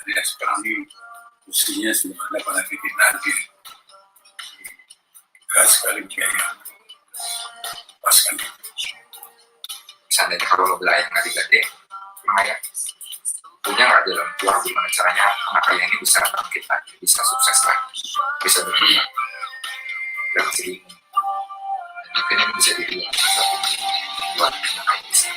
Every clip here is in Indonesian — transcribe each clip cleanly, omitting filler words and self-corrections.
Ya sekarang ini usianya sudah ada pada titik nanti. Gak sekali biaya. Paskan. Seandainya kalau lo belajar nggak digade, lumayan. Punya nggak jalan keluar gimana caranya anak kalian ini bisa bangkit lagi, bisa sukses lagi, bisa berkembang. Dan masih bingung. Dan mungkin ini bisa jadi satu buat anak kalian bisa.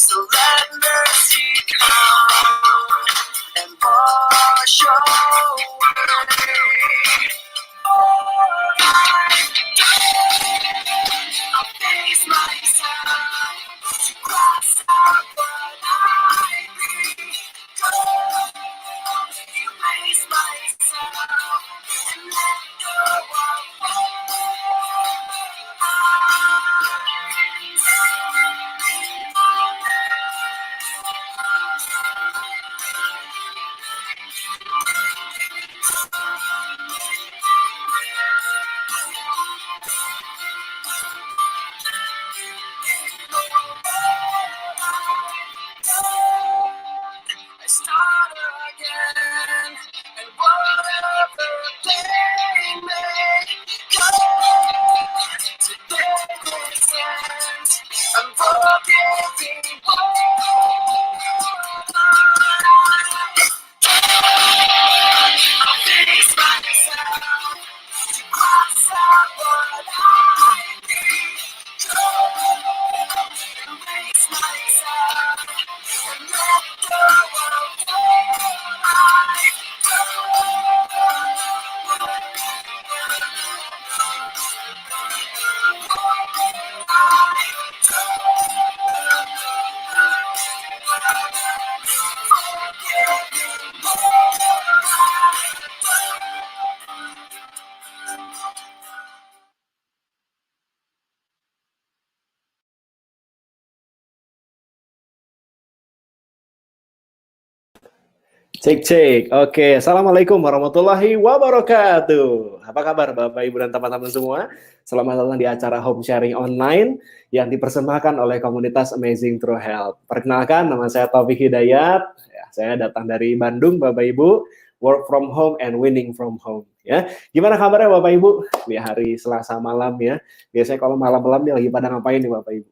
So let mercy come and wash away all I've done. I'll face myself to cross out what I become. Erase myself and let go of I start again, and whatever pain may come, today this ends. I'm forgiving I'll face myself to cross out what I become. Erase myself and let go of all I've Cek. Oke, Assalamualaikum warahmatullahi wabarakatuh. Apa kabar Bapak, Ibu, dan teman-teman semua? Selamat datang di acara Home Sharing Online yang dipersembahkan oleh komunitas Amazing True Health. Perkenalkan, nama saya Taufik Hidayat. Ya, saya datang dari Bandung, Bapak Ibu. Work from home and winning from home. Ya, gimana kabarnya Bapak Ibu? Di hari Selasa malam ya. Biasanya kalau malam-malam nih lagi pada ngapain nih Bapak Ibu?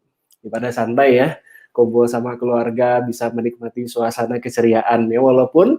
Pada santai ya. Kumpul sama keluarga, bisa menikmati suasana keceriaan ya, walaupun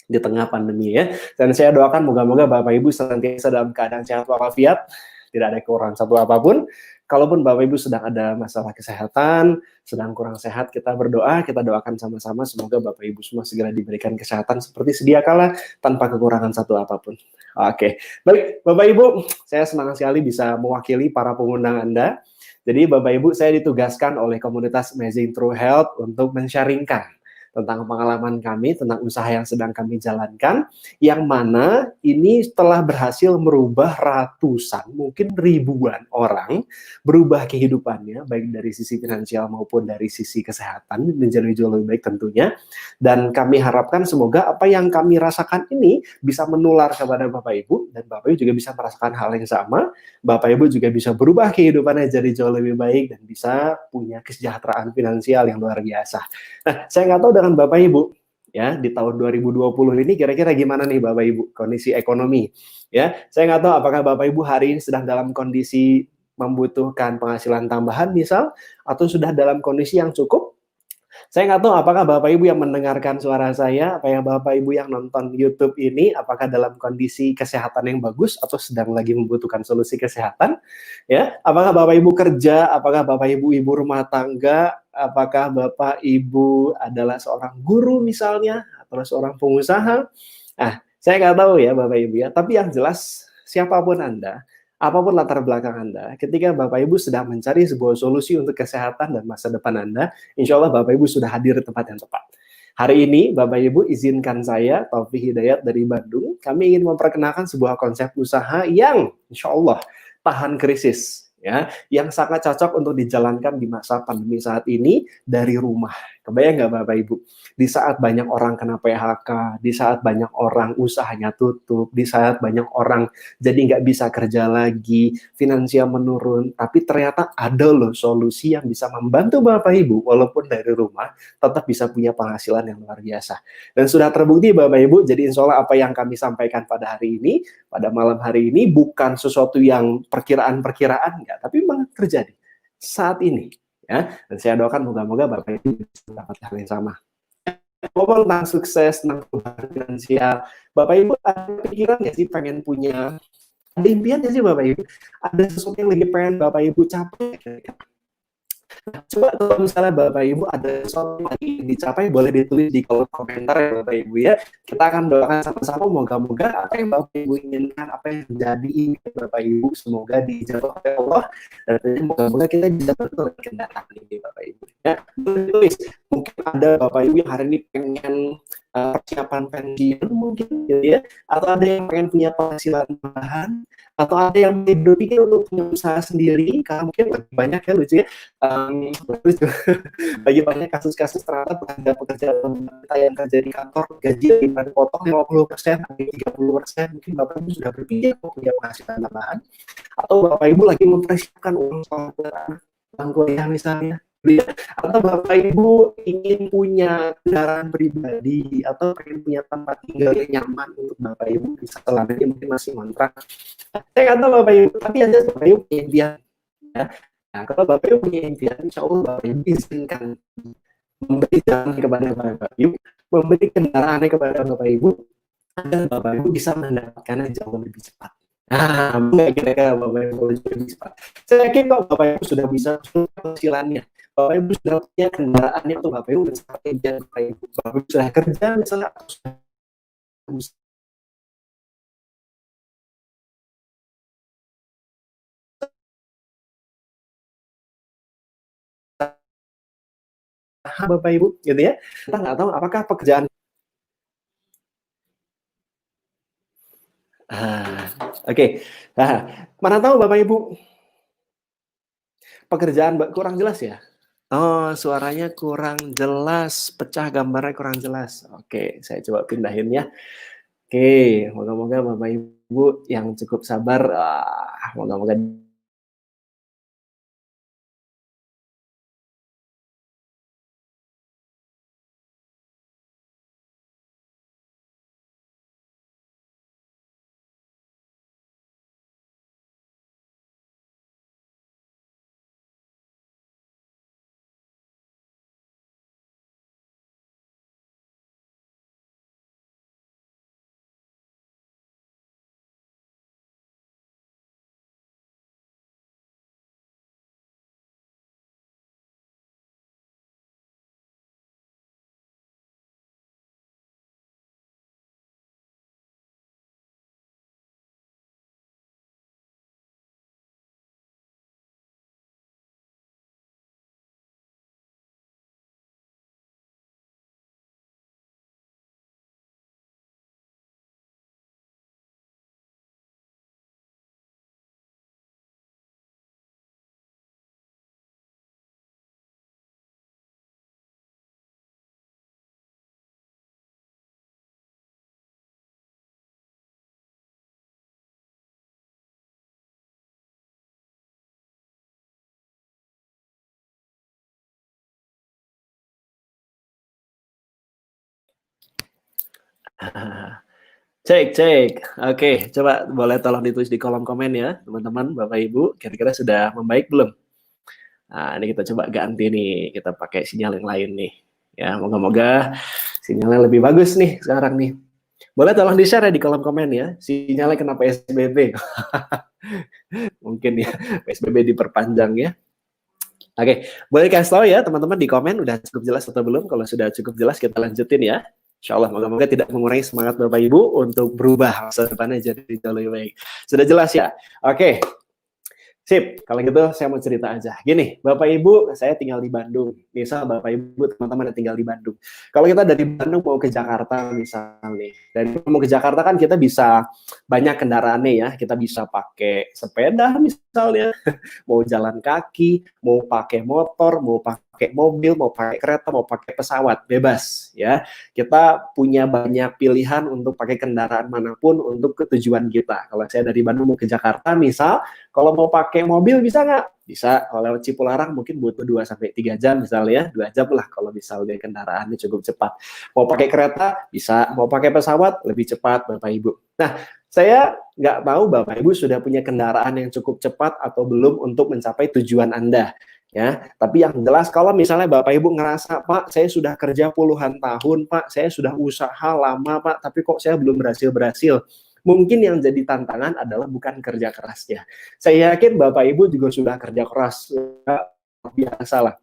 di tengah pandemi ya. Dan saya doakan moga-moga Bapak Ibu senantiasa dalam keadaan sehat walafiat, tidak ada kekurangan satu apapun. Kalaupun Bapak Ibu sedang ada masalah kesehatan, sedang kurang sehat, kita berdoa, kita doakan sama-sama semoga Bapak Ibu semua segera diberikan kesehatan seperti sedia kala tanpa kekurangan satu apapun. Oke, baik Bapak Ibu, saya senang sekali bisa mewakili para pengundang Anda. Jadi Bapak Ibu, saya ditugaskan oleh komunitas Amazing True Health untuk men-sharingkan tentang pengalaman kami, tentang usaha yang sedang kami jalankan, yang mana ini telah berhasil merubah ratusan, mungkin ribuan orang, berubah kehidupannya, baik dari sisi finansial maupun dari sisi kesehatan, menjadi jauh lebih baik tentunya. Dan kami harapkan semoga apa yang kami rasakan ini bisa menular kepada Bapak Ibu, dan Bapak Ibu juga bisa merasakan hal yang sama. Bapak Ibu juga bisa berubah kehidupannya jadi jauh lebih baik, dan bisa punya kesejahteraan finansial yang luar biasa. Nah, saya nggak tahu dengan Bapak Ibu, ya, di tahun 2020 ini kira-kira gimana nih Bapak Ibu, kondisi ekonomi. Ya, saya nggak tahu apakah Bapak Ibu hari ini sedang dalam kondisi membutuhkan penghasilan tambahan misal, atau sudah dalam kondisi yang cukup. Saya nggak tahu apakah Bapak Ibu yang mendengarkan suara saya, apa yang Bapak Ibu yang nonton YouTube ini, apakah dalam kondisi kesehatan yang bagus atau sedang lagi membutuhkan solusi kesehatan, ya? Apakah Bapak Ibu kerja, apakah Bapak Ibu ibu rumah tangga, apakah Bapak Ibu adalah seorang guru misalnya, atau seorang pengusaha? Nah, saya nggak tahu ya Bapak Ibu ya, tapi yang jelas siapapun Anda, apapun latar belakang Anda, ketika Bapak Ibu sedang mencari sebuah solusi untuk kesehatan dan masa depan Anda, insya Allah Bapak Ibu sudah hadir di tempat yang tepat. Hari ini, Bapak Ibu, izinkan saya, Taufik Hidayat dari Bandung, kami ingin memperkenalkan sebuah konsep usaha yang insya Allah tahan krisis, ya, yang sangat cocok untuk dijalankan di masa pandemi saat ini dari rumah. Kebayang nggak Bapak Ibu? Di saat banyak orang kena PHK, di saat banyak orang usahanya tutup, di saat banyak orang jadi nggak bisa kerja lagi, finansial menurun, tapi ternyata ada loh solusi yang bisa membantu Bapak Ibu, walaupun dari rumah, tetap bisa punya penghasilan yang luar biasa. Dan sudah terbukti Bapak Ibu, jadi insya Allah apa yang kami sampaikan pada hari ini, pada malam hari ini, bukan sesuatu yang perkiraan-perkiraan, enggak, tapi memang terjadi saat ini. Ya, dan saya doakan moga-moga Bapak Ibu bisa mendapatkan hal yang sama. Ngomong tentang sukses, tentang perubahan finansial, Bapak Ibu ada pikiran nggak sih pengen punya, ada impian nggak sih Bapak Ibu? Ada sesuatu yang lagi pengen Bapak Ibu capai? Nah, coba kalau misalnya Bapak Ibu ada sesuatu yang lagi dicapai, boleh ditulis di kolom komentar ya Bapak Ibu ya. Kita akan doakan sama-sama moga-moga apa yang Bapak Ibu inginkan, apa yang menjadi impian Bapak Ibu, semoga dijawab oleh Allah, dan moga-moga kita bisa betul kendaraan ini Bapak Ibu. Ya, tulis. Mungkin ada Bapak Ibu yang hari ini pengen persiapan pensiun mungkin gitu ya, atau ada yang pengen punya penghasilan tambahan, atau ada yang berpikir untuk punya usaha sendiri, karena mungkin lebih banyak ya lucu ya, bagi banyak kasus-kasus ternyata pekerja kita yang kerja di kantor gaji lebih potong 50%, 30%, mungkin Bapak Ibu sudah berpikir untuk punya penghasilan tambahan, atau Bapak Ibu lagi mempersiapkan uang sekolah anak kuliah misalnya, atau Bapak Ibu ingin punya kendaraan pribadi atau pengen punya tempat tinggal yang nyaman untuk Bapak Ibu bisa selama ini mungkin masih kontrak. Saya kata Bapak Ibu, tapi ada Bapak Ibu punya impian. Ya. Nah, kalau Bapak Ibu punya impian, insya Allah Bapak Ibu izinkan memberi jalan kepada Bapak Ibu, memberi kendaraan kepada Bapak Ibu, agar Bapak Ibu bisa mendapatkannya jauh lebih cepat. Nah, enggak kira-kira Bapak Ibu lebih cepat. Saya yakin kok Bapak Ibu sudah bisa penghasilannya. Bapak Ibu sudah punya kendaraannya untuk Bapak Ibu dan seperti impian Bapak Ibu. Bapak Ibu sudah kerja misalnya, Bapak Ibu gitu ya. Kita nggak tahu apakah pekerjaan oke. Nah, mana tahu Bapak Ibu pekerjaan kurang jelas ya? Oh, suaranya kurang jelas, pecah gambarnya kurang jelas. Oke, saya coba pindahin ya. Oke, moga-moga Bapak Ibu yang cukup sabar, moga-moga cek. Oke, coba boleh tolong ditulis di kolom komen ya, teman-teman, Bapak Ibu, kira-kira sudah membaik belum? Nah, ini kita coba ganti nih, kita pakai sinyal yang lain nih. Ya, moga-moga sinyalnya lebih bagus nih sekarang nih. Boleh tolong di-share ya di kolom komen ya, sinyalnya kena PSBB. Mungkin ya, PSBB diperpanjang ya. Oke, boleh kasih tahu ya teman-teman di komen udah cukup jelas atau belum? Kalau sudah cukup jelas kita lanjutin ya. Insya Allah moga-moga tidak mengurangi semangat Bapak Ibu untuk berubah masa depannya jadi jauh lebih baik. Sudah jelas ya? Oke. Sip, kalau gitu saya mau cerita aja. Gini, Bapak Ibu, saya tinggal di Bandung. Misal Bapak Ibu, teman-teman yang tinggal di Bandung. Kalau kita dari Bandung mau ke Jakarta misalnya, dari mau ke Jakarta kan kita bisa banyak kendaraannya ya. Kita bisa pakai sepeda misalnya, mau jalan kaki, mau pakai motor, mau pakai mobil, mau pakai kereta, mau pakai pesawat, bebas ya. Kita punya banyak pilihan untuk pakai kendaraan manapun untuk ke tujuan kita. Kalau saya dari Bandung mau ke Jakarta misal, kalau mau pakai mobil bisa nggak? Bisa. Kalau lewat Cipularang mungkin butuh 2-3 jam misalnya, 2 jam lah kalau misalnya kendaraannya cukup cepat. Mau pakai kereta bisa, mau pakai pesawat lebih cepat Bapak Ibu. Nah, saya nggak tahu Bapak Ibu sudah punya kendaraan yang cukup cepat atau belum untuk mencapai tujuan Anda. Ya, tapi yang jelas kalau misalnya Bapak Ibu ngerasa, Pak, saya sudah kerja puluhan tahun, Pak, saya sudah usaha lama, Pak, tapi kok saya belum berhasil. Mungkin yang jadi tantangan adalah bukan kerja kerasnya. Saya yakin Bapak Ibu juga sudah kerja keras, ya, biasa lah.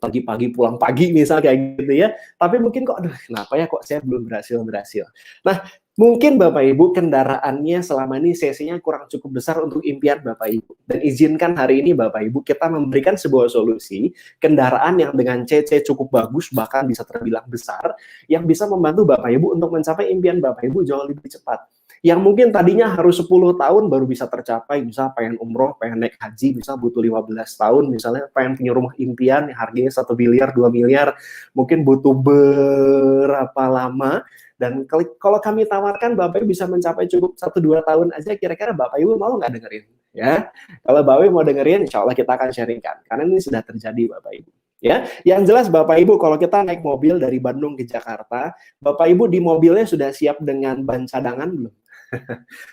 Pagi-pagi pulang pagi misal kayak gitu ya. Tapi mungkin kok, aduh kenapa ya kok saya belum berhasil. Nah, mungkin Bapak Ibu kendaraannya selama ini cc-nya kurang cukup besar untuk impian Bapak Ibu. Dan izinkan hari ini Bapak Ibu kita memberikan sebuah solusi kendaraan yang dengan cc cukup bagus bahkan bisa terbilang besar yang bisa membantu Bapak Ibu untuk mencapai impian Bapak Ibu jauh lebih cepat. Yang mungkin tadinya harus 10 tahun baru bisa tercapai, misal pengen umroh, pengen naik haji, misal butuh 15 tahun, misalnya pengen punya rumah impian yang harganya 1 miliar, 2 miliar, mungkin butuh berapa lama. Dan kalau kami tawarkan Bapak Ibu bisa mencapai cukup 1-2 tahun aja, kira-kira Bapak Ibu mau nggak dengerin? Ya, kalau Bapak Ibu mau dengerin, insya Allah kita akan sharingkan. Karena ini sudah terjadi Bapak Ibu. Ya, yang jelas Bapak Ibu kalau kita naik mobil dari Bandung ke Jakarta, Bapak Ibu di mobilnya sudah siap dengan ban cadangan belum?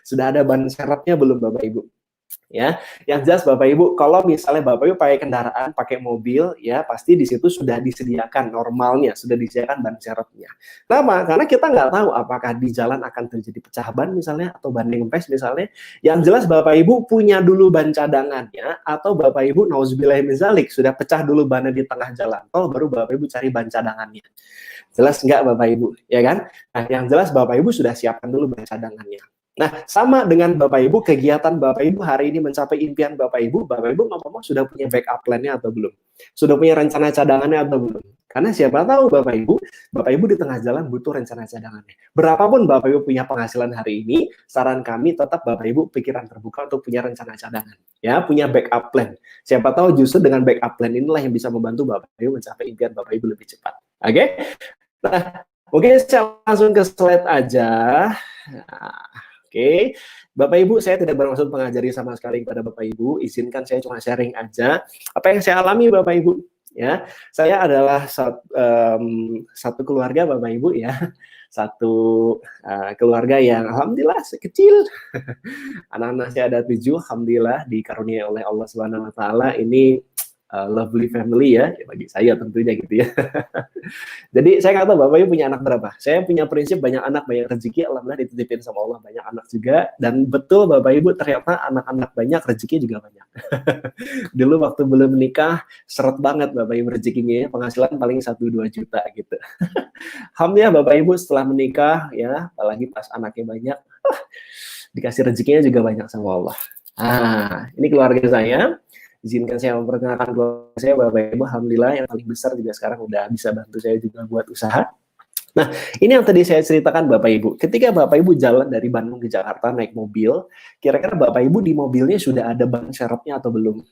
Sudah ada ban serepnya belum Bapak Ibu? Ya, yang jelas Bapak Ibu, kalau misalnya Bapak Ibu pakai kendaraan, pakai mobil, ya pasti di situ sudah disediakan normalnya, sudah disediakan ban serepnya. Kenapa? Karena kita nggak tahu apakah di jalan akan terjadi pecah ban misalnya, atau ban kempes misalnya. Yang jelas Bapak Ibu punya dulu ban cadangannya, atau Bapak Ibu, nauzubillah min dzalik, sudah pecah dulu bannya di tengah jalan tol, baru Bapak Ibu cari ban cadangannya. Jelas nggak Bapak Ibu? Ya kan? Nah, yang jelas Bapak Ibu sudah siapkan dulu ban cadangannya. Nah, sama dengan Bapak Ibu, kegiatan Bapak Ibu hari ini mencapai impian Bapak Ibu ngomong sudah punya backup plan-nya atau belum? Sudah punya rencana cadangannya atau belum? Karena siapa tahu Bapak Ibu di tengah jalan butuh rencana cadangannya. Berapapun Bapak Ibu punya penghasilan hari ini, saran kami tetap Bapak Ibu pikiran terbuka untuk punya rencana cadangan. Ya, punya backup plan. Siapa tahu justru dengan backup plan inilah yang bisa membantu Bapak Ibu mencapai impian Bapak Ibu lebih cepat. Oke? Nah, mungkin saya langsung ke slide aja. Nah, oke, Bapak Ibu, saya tidak bermaksud mengajari sama sekali kepada Bapak Ibu. Izinkan saya cuma sharing aja apa yang saya alami, Bapak Ibu. Ya, saya adalah satu keluarga, Bapak Ibu ya, satu keluarga yang alhamdulillah kecil. Anak-anak saya ada 7, alhamdulillah dikaruniai oleh Allah Subhanahu Wa Taala. Ini lovely family ya, bagi saya tentunya gitu ya. Jadi saya nggak tahu Bapak Ibu punya anak berapa. Saya punya prinsip banyak anak banyak rezeki, alhamdulillah dititipin sama Allah banyak anak juga. Dan betul Bapak Ibu ternyata anak-anak banyak rezeki juga banyak. Dulu waktu belum menikah seret banget Bapak Ibu rezekinya ya, penghasilan paling 1-2 juta gitu. Alhamdulillah Bapak Ibu setelah menikah ya, apalagi pas anaknya banyak, dikasih rezekinya juga banyak sama Allah. Ini keluarga saya. Izinkan saya memperkenalkan keluarga saya, Bapak Ibu, alhamdulillah yang paling besar juga sekarang udah bisa bantu saya juga buat usaha. Nah, ini yang tadi saya ceritakan Bapak Ibu. Ketika Bapak Ibu jalan dari Bandung ke Jakarta naik mobil, kira-kira Bapak Ibu di mobilnya sudah ada ban serepnya atau belum?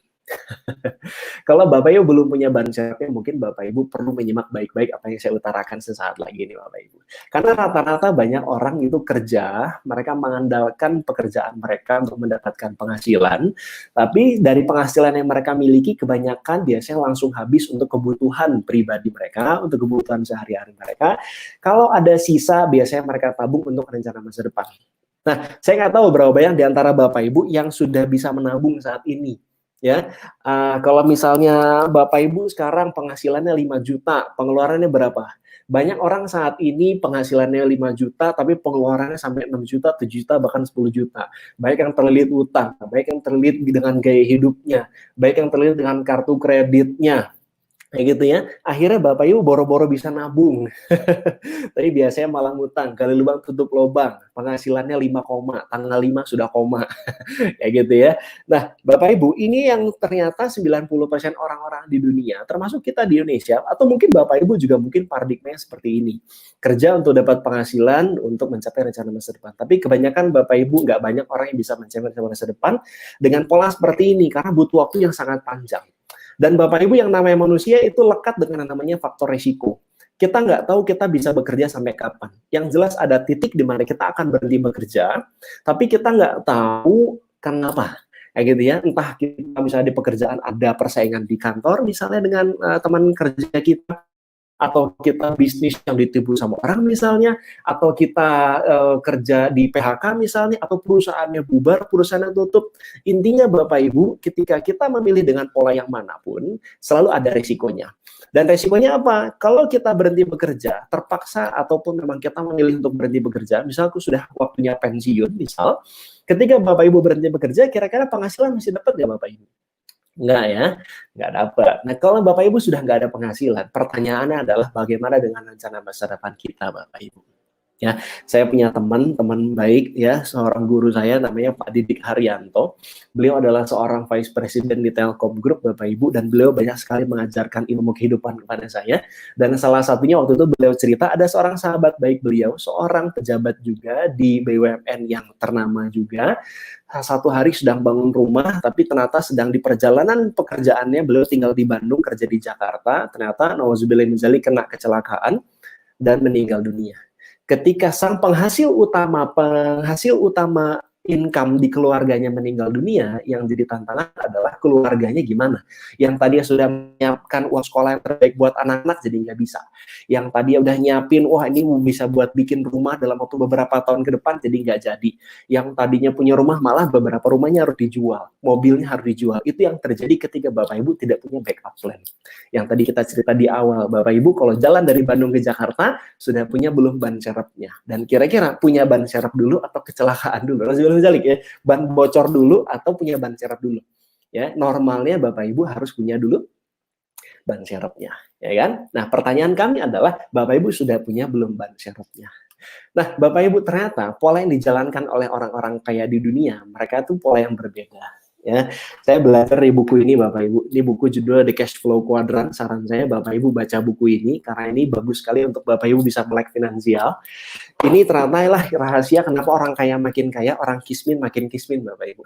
Kalau Bapak Ibu belum punya ban serepnya, mungkin Bapak Ibu perlu menyimak baik-baik apa yang saya utarakan sesaat lagi nih Bapak Ibu. Karena rata-rata banyak orang itu kerja, mereka mengandalkan pekerjaan mereka untuk mendapatkan penghasilan, tapi dari penghasilan yang mereka miliki kebanyakan biasanya langsung habis untuk kebutuhan pribadi mereka, untuk kebutuhan sehari-hari mereka. Kalau ada sisa, biasanya mereka tabung untuk rencana masa depan. Nah, saya nggak tahu berapa banyak di antara Bapak Ibu yang sudah bisa menabung saat ini. Ya, kalau misalnya Bapak Ibu sekarang penghasilannya 5 juta, pengeluarannya berapa? Banyak orang saat ini penghasilannya 5 juta, tapi pengeluarannya sampai 6 juta, 7 juta, bahkan 10 juta. Baik yang terlilit utang, baik yang terlilit dengan gaya hidupnya, baik yang terlilit dengan kartu kreditnya. Kayak gitu ya. Akhirnya Bapak Ibu boro-boro bisa nabung. Tapi biasanya malah ngutang, gali lubang tutup lubang. Penghasilannya 5 koma, tanggal 5 sudah koma. Kayak gitu ya. Nah, Bapak Ibu, ini yang ternyata 90% orang-orang di dunia, termasuk kita di Indonesia, atau mungkin Bapak Ibu juga mungkin paradigmanya seperti ini. Kerja untuk dapat penghasilan untuk mencapai rencana masa depan. Tapi kebanyakan Bapak Ibu nggak banyak orang yang bisa mencapai rencana masa depan dengan pola seperti ini karena butuh waktu yang sangat panjang. Dan Bapak Ibu yang namanya manusia itu lekat dengan yang namanya faktor resiko. Kita nggak tahu kita bisa bekerja sampai kapan. Yang jelas ada titik di mana kita akan berhenti bekerja, tapi kita nggak tahu kenapa. Kayak gitu ya, entah kita misalnya di pekerjaan ada persaingan di kantor misalnya dengan teman kerja kita, atau kita bisnis yang ditipu sama orang misalnya, atau kita kerja di PHK misalnya, atau perusahaannya bubar, perusahaannya tutup. Intinya Bapak Ibu, ketika kita memilih dengan pola yang manapun, selalu ada resikonya. Dan resikonya apa? Kalau kita berhenti bekerja, terpaksa ataupun memang kita memilih untuk berhenti bekerja, misal aku sudah waktunya pensiun, misal, ketika Bapak Ibu berhenti bekerja, kira-kira penghasilan masih dapat nggak Bapak Ibu? Enggak ya, enggak dapat. Nah, kalau Bapak Ibu sudah enggak ada penghasilan, pertanyaannya adalah bagaimana dengan rencana masa depan kita, Bapak Ibu? Ya, saya punya teman baik ya, seorang guru saya namanya Pak Didik Haryanto. Beliau adalah seorang Vice President di Telkom Group, Bapak Ibu, dan beliau banyak sekali mengajarkan ilmu kehidupan kepada saya. Dan salah satunya waktu itu beliau cerita ada seorang sahabat baik beliau, seorang pejabat juga di BUMN yang ternama juga. Satu hari sedang bangun rumah, tapi ternyata sedang di perjalanan pekerjaannya, beliau tinggal di Bandung, kerja di Jakarta, ternyata nauzubillah min dzalik kena kecelakaan dan meninggal dunia. Ketika sang penghasil utama income di keluarganya meninggal dunia, yang jadi tantangan adalah keluarganya gimana. Yang tadi sudah menyiapkan uang sekolah yang terbaik buat anak-anak jadi nggak bisa. Yang tadi udah nyiapin, wah ini bisa buat bikin rumah dalam waktu beberapa tahun ke depan jadi nggak jadi. Yang tadinya punya rumah malah beberapa rumahnya harus dijual, mobilnya harus dijual. Itu yang terjadi ketika Bapak Ibu tidak punya backup plan. Yang tadi kita cerita di awal, Bapak Ibu kalau jalan dari Bandung ke Jakarta sudah punya belum ban serepnya, dan kira-kira punya ban serep dulu atau kecelakaan dulu, Zalik ya, ban bocor dulu atau punya ban serep dulu ya. Normalnya Bapak Ibu harus punya dulu ban serepnya, ya kan? Nah, pertanyaan kami adalah Bapak Ibu sudah punya belum ban serepnya? Nah, Bapak Ibu, ternyata pola yang dijalankan oleh orang-orang kaya di dunia, mereka itu pola yang berbeda. Ya, saya belajar di buku ini Bapak Ibu. Ini buku judulnya The Cash Flow Quadrant. Saran saya Bapak Ibu baca buku ini karena ini bagus sekali untuk Bapak Ibu bisa melek finansial. Ini ternyata lah rahasia kenapa orang kaya makin kaya, orang kismin makin kismin Bapak Ibu.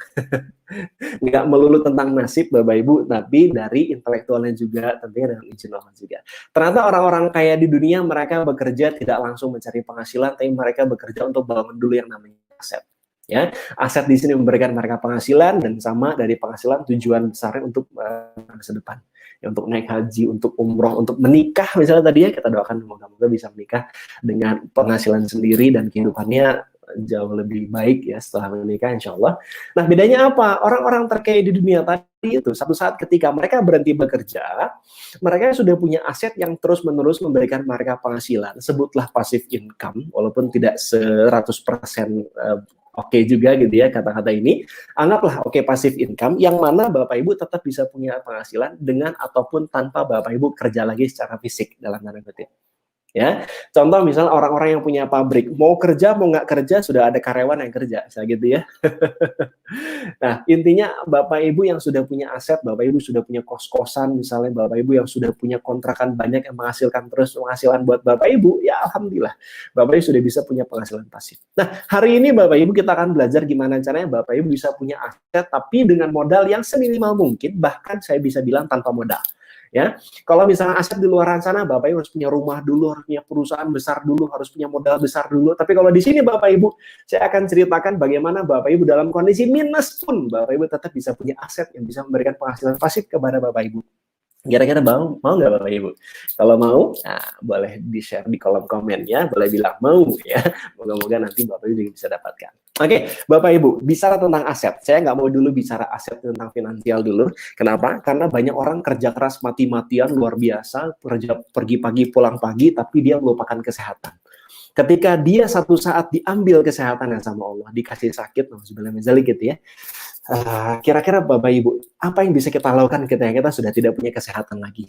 Nggak melulu tentang nasib Bapak Ibu, tapi dari intelektualnya juga, tentunya dengan izin Allah juga. Ternyata orang-orang kaya di dunia mereka bekerja tidak langsung mencari penghasilan, tapi mereka bekerja untuk bangun dulu yang namanya aset. Ya, aset di sini memberikan mereka penghasilan, dan sama dari penghasilan tujuan besarnya untuk masa depan. Ya, untuk naik haji, untuk umroh, untuk menikah misalnya tadi ya, kita doakan semoga-moga bisa menikah dengan penghasilan sendiri dan kehidupannya jauh lebih baik ya setelah menikah insya Allah. Nah, bedanya apa? Orang-orang terkaya di dunia tadi itu satu saat ketika mereka berhenti bekerja, mereka sudah punya aset yang terus-menerus memberikan mereka penghasilan. Sebutlah passive income, walaupun tidak 100% oke juga gitu ya kata-kata ini. Anggaplah oke passive income yang mana Bapak Ibu tetap bisa punya penghasilan dengan ataupun tanpa Bapak Ibu kerja lagi secara fisik dalam tanda kutip. Ya, contoh misalnya orang-orang yang punya pabrik, mau kerja mau nggak kerja sudah ada karyawan yang kerja, misalnya gitu ya. Nah, intinya Bapak Ibu yang sudah punya aset, Bapak Ibu sudah punya kos-kosan, misalnya Bapak Ibu yang sudah punya kontrakan banyak yang menghasilkan terus penghasilan buat Bapak Ibu, ya alhamdulillah, Bapak Ibu sudah bisa punya penghasilan pasif. Nah, hari ini Bapak Ibu kita akan belajar gimana caranya Bapak Ibu bisa punya aset, tapi dengan modal yang seminimal mungkin, bahkan saya bisa bilang tanpa modal. Ya, kalau misalnya aset di luar sana, Bapak Ibu harus punya rumah dulu, harus punya perusahaan besar dulu, harus punya modal besar dulu. Tapi kalau di sini Bapak Ibu, saya akan ceritakan bagaimana Bapak Ibu dalam kondisi minus pun, Bapak Ibu tetap bisa punya aset yang bisa memberikan penghasilan pasif kepada Bapak Ibu. Kira-kira mau nggak Bapak Ibu? Kalau mau, nah, boleh di-share di kolom komen ya, boleh bilang mau ya. Moga-moga nanti Bapak Ibu juga bisa dapatkan. Oke, Bapak Ibu, bicara tentang aset. Saya nggak mau dulu bicara aset tentang finansial dulu. Kenapa? Karena banyak orang kerja keras mati-matian luar biasa, kerja pergi pagi pulang pagi, tapi dia melupakan kesehatan. Ketika dia satu saat diambil kesehatannya sama Allah, dikasih sakit, nauzubillah min dzalik gitu ya. Kira-kira Bapak Ibu, apa yang bisa kita lakukan ketika kita sudah tidak punya kesehatan lagi?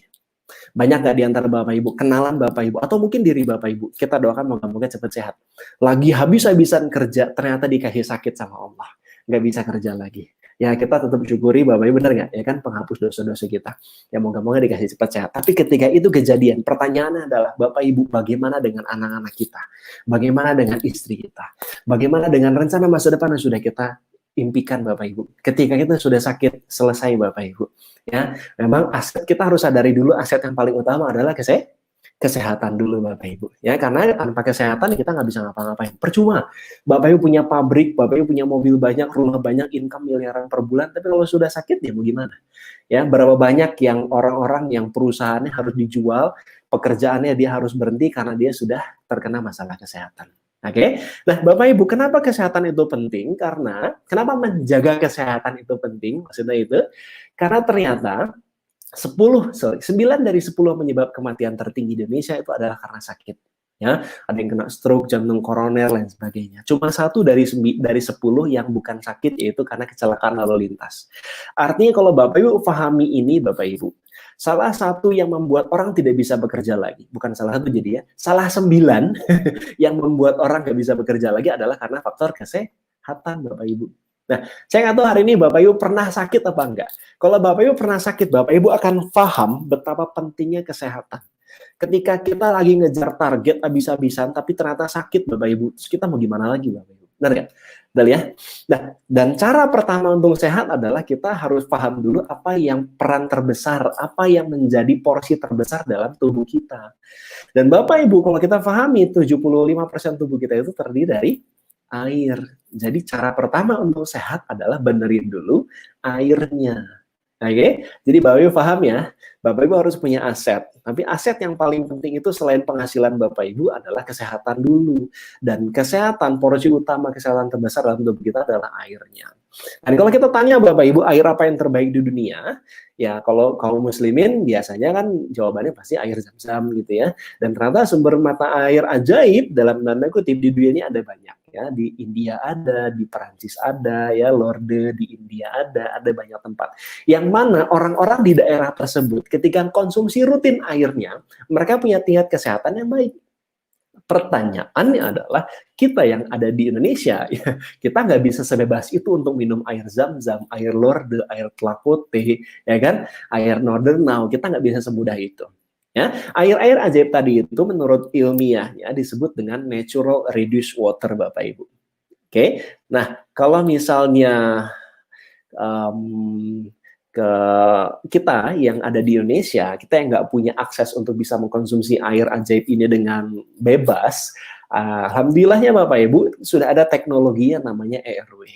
Banyak nggak di antara Bapak Ibu, kenalan Bapak Ibu, atau mungkin diri Bapak Ibu, kita doakan moga-moga cepat sehat. Lagi habis-habisan kerja, ternyata dikasih sakit sama Allah. Nggak bisa kerja lagi. Ya kita tetap syukuri Bapak Ibu, benar nggak? Ya kan, penghapus dosa-dosa kita. Ya moga-moga dikasih cepat sehat. Tapi ketika itu kejadian, pertanyaannya adalah, Bapak Ibu, bagaimana dengan anak-anak kita? Bagaimana dengan istri kita? Bagaimana dengan rencana masa depan yang sudah kita impikan Bapak Ibu? Ketika kita sudah sakit, selesai Bapak Ibu. Ya, memang aset kita harus sadari dulu, aset yang paling utama adalah kesehatan dulu Bapak Ibu. Ya, karena tanpa kesehatan kita nggak bisa ngapa-ngapain. Percuma. Bapak Ibu punya pabrik, Bapak Ibu punya mobil banyak, rumah banyak, income miliaran per bulan, tapi kalau sudah sakit ya mau gimana? Ya, berapa banyak yang orang-orang yang perusahaannya harus dijual, pekerjaannya dia harus berhenti karena dia sudah terkena masalah kesehatan. Oke, nah Bapak Ibu, kenapa kesehatan itu penting? Karena kenapa menjaga kesehatan itu penting? Maksudnya itu karena ternyata 9 dari 10 penyebab kematian tertinggi di Indonesia itu adalah karena sakit. Ya, ada yang kena stroke, jantung koroner, lain sebagainya. Cuma 1 dari 10 yang bukan sakit, yaitu karena kecelakaan lalu lintas. Artinya kalau Bapak Ibu pahami ini, Bapak Ibu, salah satu yang membuat orang tidak bisa bekerja lagi, bukan salah satu jadi ya, salah 9 yang membuat orang nggak bisa bekerja lagi adalah karena faktor kesehatan Bapak Ibu. Nah, saya nggak tahu hari ini Bapak Ibu pernah sakit apa enggak. Kalau Bapak Ibu pernah sakit, Bapak Ibu akan paham betapa pentingnya kesehatan. Ketika kita lagi ngejar target habis-habisan, tapi ternyata sakit Bapak Ibu, terus kita mau gimana lagi Bapak Ibu? Benar nggak? Betul ya? Nah, dan cara pertama untuk sehat adalah kita harus paham dulu apa yang peran terbesar, apa yang menjadi porsi terbesar dalam tubuh kita. Dan Bapak Ibu, kalau kita pahami 75% tubuh kita itu terdiri dari air. Jadi cara pertama untuk sehat adalah benerin dulu airnya. Oke, jadi Bapak Ibu paham ya, Bapak Ibu harus punya aset. Tapi aset yang paling penting itu selain penghasilan Bapak Ibu adalah kesehatan dulu. Dan kesehatan, porsi utama kesehatan terbesar dalam tubuh kita adalah airnya. Dan kalau kita tanya Bapak Ibu, air apa yang terbaik di dunia? Ya kalau kaum muslimin biasanya kan jawabannya pasti air Zam-Zam gitu ya. Dan ternyata sumber mata air ajaib dalam tanda kutip di dunia ini ada banyak. Ya, di India ada, di Perancis ada, ya Lourdes di India ada banyak tempat. Yang mana orang-orang di daerah tersebut ketika konsumsi rutin airnya, mereka punya tingkat kesehatan yang baik. Pertanyaannya adalah kita yang ada di Indonesia, ya, kita nggak bisa sebebas itu untuk minum air Zam-Zam, air Lourdes, air Tlakote, ya kan, air Northern Now, kita nggak bisa semudah itu. Ya, air-air ajaib tadi itu menurut ilmiahnya disebut dengan natural reduced water Bapak Ibu. Oke, nah kalau misalnya ke kita yang ada di Indonesia, kita yang nggak punya akses untuk bisa mengkonsumsi air ajaib ini dengan bebas, alhamdulillahnya Bapak Ibu sudah ada teknologi yang namanya ERW.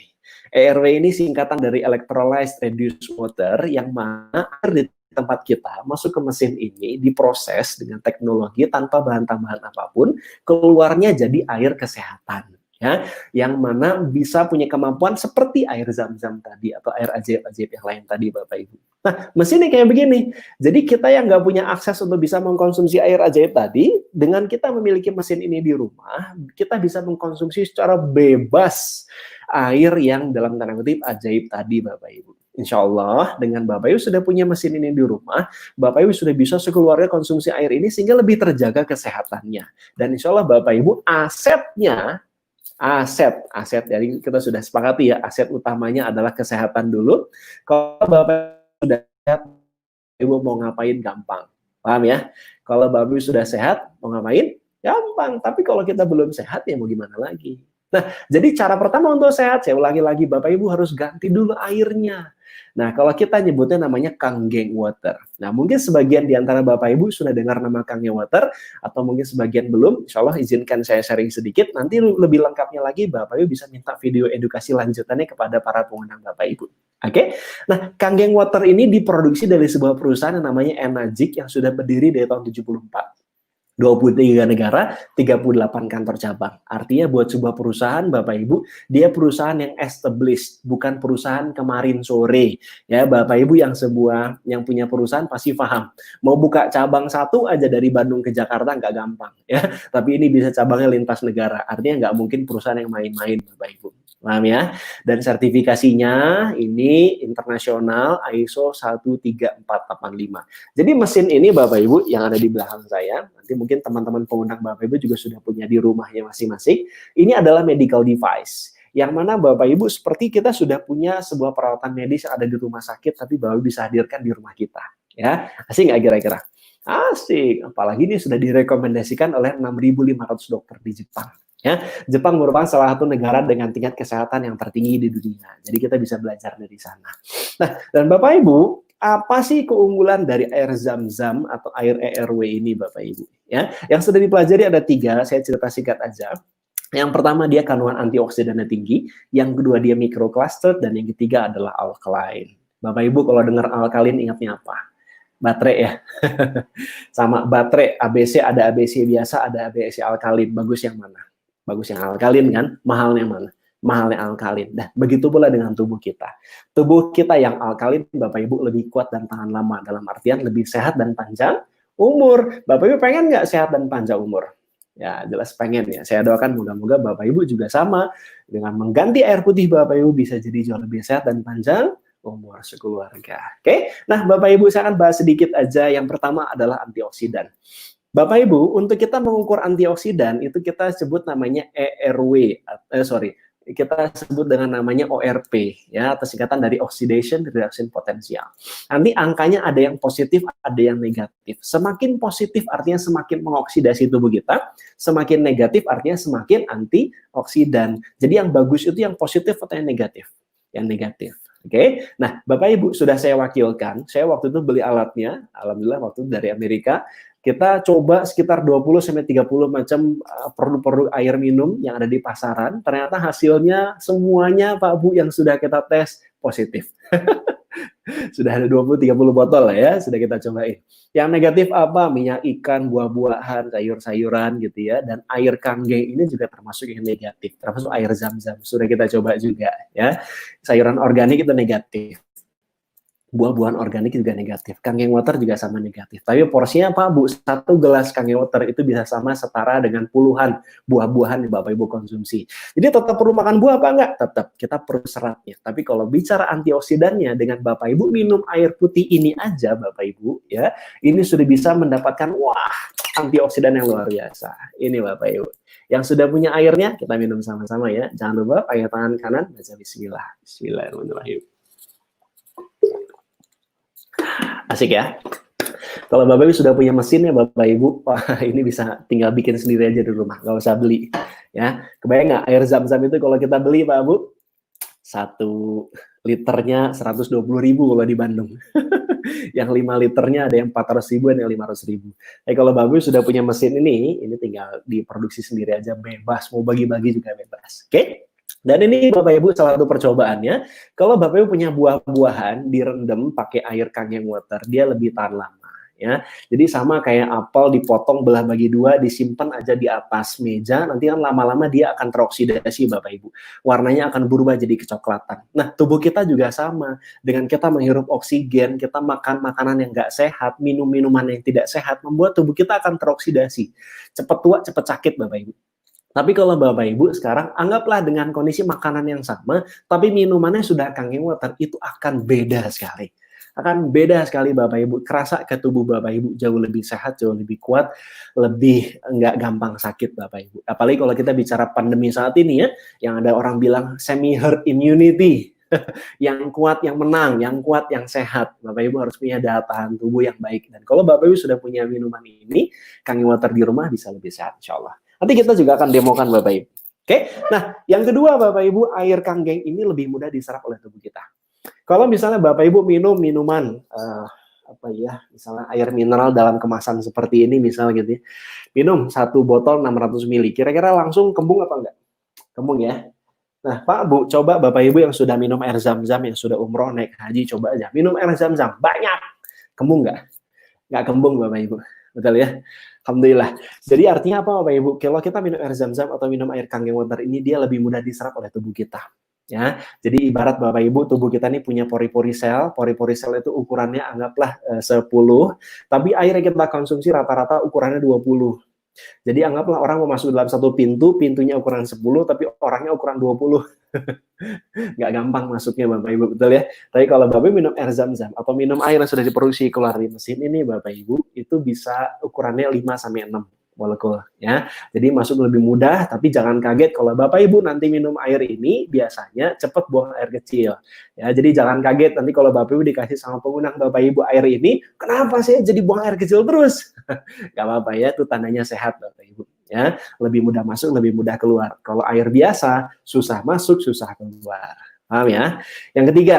ERW ini singkatan dari electrolyzed reduced water, yang mana air di tempat kita masuk ke mesin ini diproses dengan teknologi tanpa bahan tambahan apapun, keluarnya jadi air kesehatan. Ya, yang mana bisa punya kemampuan seperti air Zam-Zam tadi atau air ajaib-ajaib yang lain tadi Bapak Ibu. Nah, mesinnya kayak begini. Jadi kita yang nggak punya akses untuk bisa mengkonsumsi air ajaib tadi, dengan kita memiliki mesin ini di rumah, kita bisa mengkonsumsi secara bebas air yang dalam tanda kutip ajaib tadi Bapak Ibu. Insya Allah dengan Bapak Ibu sudah punya mesin ini di rumah, Bapak Ibu sudah bisa sekeluarga konsumsi air ini sehingga lebih terjaga kesehatannya. Dan insya Allah Bapak Ibu asetnya, aset jadi kita sudah sepakati ya, aset utamanya adalah kesehatan dulu. Kalau Bapak sudah sehat, Ibu mau ngapain gampang, paham ya? Kalau Bapak Ibu sudah sehat mau ngapain gampang, tapi kalau kita belum sehat ya mau gimana lagi? Nah, jadi cara pertama untuk sehat, saya ulangi lagi, Bapak Ibu harus ganti dulu airnya. Nah, kalau kita nyebutnya namanya Kanggeng Water. Nah, mungkin sebagian di antara Bapak Ibu sudah dengar nama Kanggeng Water, atau mungkin sebagian belum. Insya Allah izinkan saya sharing sedikit. Nanti lebih lengkapnya lagi, Bapak Ibu bisa minta video edukasi lanjutannya kepada para pengundang Bapak Ibu. Oke? Nah, Kanggeng Water ini diproduksi dari sebuah perusahaan yang namanya Enagic yang sudah berdiri dari tahun 74. 23 negara, 38 kantor cabang. Artinya buat sebuah perusahaan, Bapak Ibu, dia perusahaan yang established, bukan perusahaan kemarin sore. Ya, Bapak Ibu yang punya perusahaan pasti paham. Mau buka cabang satu aja dari Bandung ke Jakarta nggak gampang, ya. Tapi ini bisa cabangnya lintas negara. Artinya nggak mungkin perusahaan yang main-main, Bapak Ibu. Paham ya? Dan sertifikasinya ini internasional ISO 13485. Jadi mesin ini Bapak Ibu yang ada di belakang saya, nanti mungkin teman-teman pengundang Bapak Ibu juga sudah punya di rumahnya masing-masing. Ini adalah medical device. Yang mana Bapak Ibu seperti kita sudah punya sebuah peralatan medis yang ada di rumah sakit, tapi Bapak Ibu bisa hadirkan di rumah kita. Ya, asik nggak kira-kira? Asik. Apalagi ini sudah direkomendasikan oleh 6.500 dokter di Jepang. Ya, Jepang merupakan salah satu negara dengan tingkat kesehatan yang tertinggi di dunia. Jadi kita bisa belajar dari sana. Nah, dan Bapak Ibu, apa sih keunggulan dari air Zam-Zam atau air ERW ini Bapak Ibu? Ya, yang sudah dipelajari ada 3, saya cerita singkat aja. Yang pertama dia kandungan antioksidannya tinggi, yang kedua dia microcluster, dan yang ketiga adalah alkaline. Bapak Ibu kalau dengar alkaline ingatnya apa? Baterai ya. Sama baterai ABC, ada ABC biasa, ada ABC alkalin. Bagus yang mana? Bagus yang alkalin kan? Mahalnya mana? Mahalnya alkalin. Nah, begitu pula dengan tubuh kita. Tubuh kita yang alkalin, Bapak Ibu lebih kuat dan tahan lama. Dalam artian lebih sehat dan panjang umur. Bapak Ibu pengen nggak sehat dan panjang umur? Ya, jelas pengen ya. Saya doakan moga-moga Bapak Ibu juga sama. Dengan mengganti air putih, Bapak Ibu bisa jadi jauh lebih sehat dan panjang umur sekeluarga. Oke? Nah, Bapak Ibu saya akan bahas sedikit aja. Yang pertama adalah antioksidan. Bapak Ibu, untuk kita mengukur antioksidan itu kita sebut namanya ERW, kita sebut dengan namanya ORP, ya, atau singkatan dari Oxidation Reduction Potential. Nanti angkanya ada yang positif, ada yang negatif. Semakin positif artinya semakin mengoksidasi tubuh kita, semakin negatif artinya semakin antioksidan. Jadi yang bagus itu yang positif atau yang negatif? Yang negatif. Oke, nah Bapak Ibu sudah saya wakilkan, saya waktu itu beli alatnya, alhamdulillah waktu itu dari Amerika, kita coba sekitar 20-30 macam produk-produk air minum yang ada di pasaran, ternyata hasilnya semuanya Pak Bu yang sudah kita tes positif. Sudah ada 20-30 botol lah ya, sudah kita cobain. Yang negatif apa? Minyak ikan, buah-buahan, sayur-sayuran gitu ya, dan air kanggeng ini juga termasuk yang negatif, termasuk air Zam-Zam, sudah kita coba juga ya. Sayuran organik itu negatif. Buah-buahan organik juga negatif. Kangen water juga sama negatif. Tapi porsinya Pak Bu, 1 gelas kangen water itu bisa sama setara dengan puluhan buah-buahan yang Bapak Ibu konsumsi. Jadi tetap perlu makan buah apa enggak? Tetap. Kita perlu seratnya. Tapi kalau bicara antioksidannya dengan Bapak Ibu minum air putih ini aja Bapak Ibu ya, ini sudah bisa mendapatkan antioksidan yang luar biasa. Ini Bapak Ibu. Yang sudah punya airnya kita minum sama-sama ya. Jangan lupa pakai tangan kanan baca bismillah. Bismillahirrahmanirrahim. Asik ya. Kalau Bapak Ibu sudah punya mesin ya Bapak Ibu, wah ini bisa tinggal bikin sendiri aja di rumah, nggak usah beli. Ya, kebayang nggak air Zam-Zam itu kalau kita beli Pak Bu, 1 liternya 120.000 kalau di Bandung. Yang 5 liternya ada yang 400.000, ada yang 500.000. Tapi kalau Bapak Ibu sudah punya mesin ini tinggal diproduksi sendiri aja, bebas, mau bagi-bagi juga bebas. Oke? Dan ini Bapak Ibu salah satu percobaannya, kalau Bapak Ibu punya buah-buahan direndam pakai air kangen water, dia lebih tahan lama ya. Jadi sama kayak apel dipotong belah bagi 2, disimpan aja di atas meja, nanti kan lama-lama dia akan teroksidasi Bapak Ibu. Warnanya akan berubah jadi kecoklatan. Nah, tubuh kita juga sama. Dengan kita menghirup oksigen, kita makan makanan yang nggak sehat, minum minuman yang tidak sehat, membuat tubuh kita akan teroksidasi. Cepat tua, cepat sakit Bapak Ibu. Tapi kalau Bapak Ibu sekarang anggaplah dengan kondisi makanan yang sama, tapi minumannya sudah kangen water, itu akan beda sekali. Akan beda sekali Bapak Ibu. Kerasa ke tubuh Bapak Ibu jauh lebih sehat, jauh lebih kuat, lebih nggak gampang sakit Bapak Ibu. Apalagi kalau kita bicara pandemi saat ini ya, yang ada orang bilang semi herd immunity. Yang kuat, yang menang, yang kuat, yang sehat. Bapak Ibu harus punya daya tahan tubuh yang baik. Dan kalau Bapak Ibu sudah punya minuman ini, kangen water di rumah bisa lebih sehat insya Allah. Nanti kita juga akan demokan Bapak Ibu. Oke, nah yang kedua Bapak Ibu, air kanggeng ini lebih mudah diserap oleh tubuh kita. Kalau misalnya Bapak Ibu minum minuman, misalnya air mineral dalam kemasan seperti ini misalnya gitu ya, minum 1 botol 600 ml, kira-kira langsung kembung apa enggak? Kembung ya. Nah Pak Bu, coba Bapak Ibu yang sudah minum air Zam-Zam, yang sudah umroh, naik haji, coba aja minum air Zam-Zam, banyak. Kembung enggak? Enggak kembung Bapak Ibu. Betul ya? Alhamdulillah. Jadi artinya apa Bapak Ibu? Kalau kita minum air Zam-Zam atau minum air kangen water ini, dia lebih mudah diserap oleh tubuh kita. Ya, jadi ibarat Bapak Ibu, tubuh kita ini punya pori-pori sel itu ukurannya anggaplah 10, tapi air yang kita konsumsi rata-rata ukurannya 20. Jadi anggaplah orang mau masuk dalam satu pintu, pintunya ukuran 10, tapi orangnya ukuran 20. Nggak gampang masuknya Bapak Ibu, betul ya. Tapi kalau Bapak Ibu minum air zam-zam atau minum air yang sudah diproduksi keluar dari mesin ini Bapak Ibu, itu bisa ukurannya 5-6 molekul ya. Jadi masuk lebih mudah, tapi jangan kaget kalau Bapak Ibu nanti minum air ini biasanya cepat buang air kecil. Ya, jadi jangan kaget nanti kalau Bapak Ibu dikasih sama pengundang Bapak Ibu air ini, kenapa sih jadi buang air kecil terus? Gak apa-apa ya, itu tandanya sehat Bapak Ibu. Ya, lebih mudah masuk, lebih mudah keluar. Kalau air biasa, susah masuk, susah keluar. Paham ya? Yang ketiga,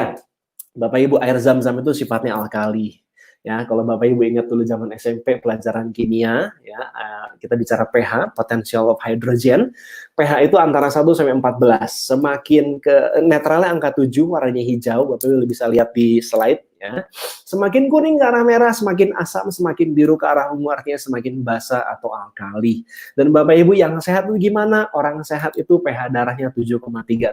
Bapak Ibu, air zam-zam itu sifatnya alkali. Ya, kalau Bapak Ibu ingat dulu zaman SMP pelajaran kimia, ya, kita bicara pH, potential of hydrogen. pH itu antara 1 sampai 14. Semakin ke netralnya angka 7, warnanya hijau, Bapak Ibu bisa lihat di slide ya. Semakin kuning ke arah merah, semakin asam, semakin biru ke arah ungu, artinya semakin basa atau alkali. Dan Bapak Ibu yang sehat itu gimana? Orang sehat itu pH darahnya 7,365.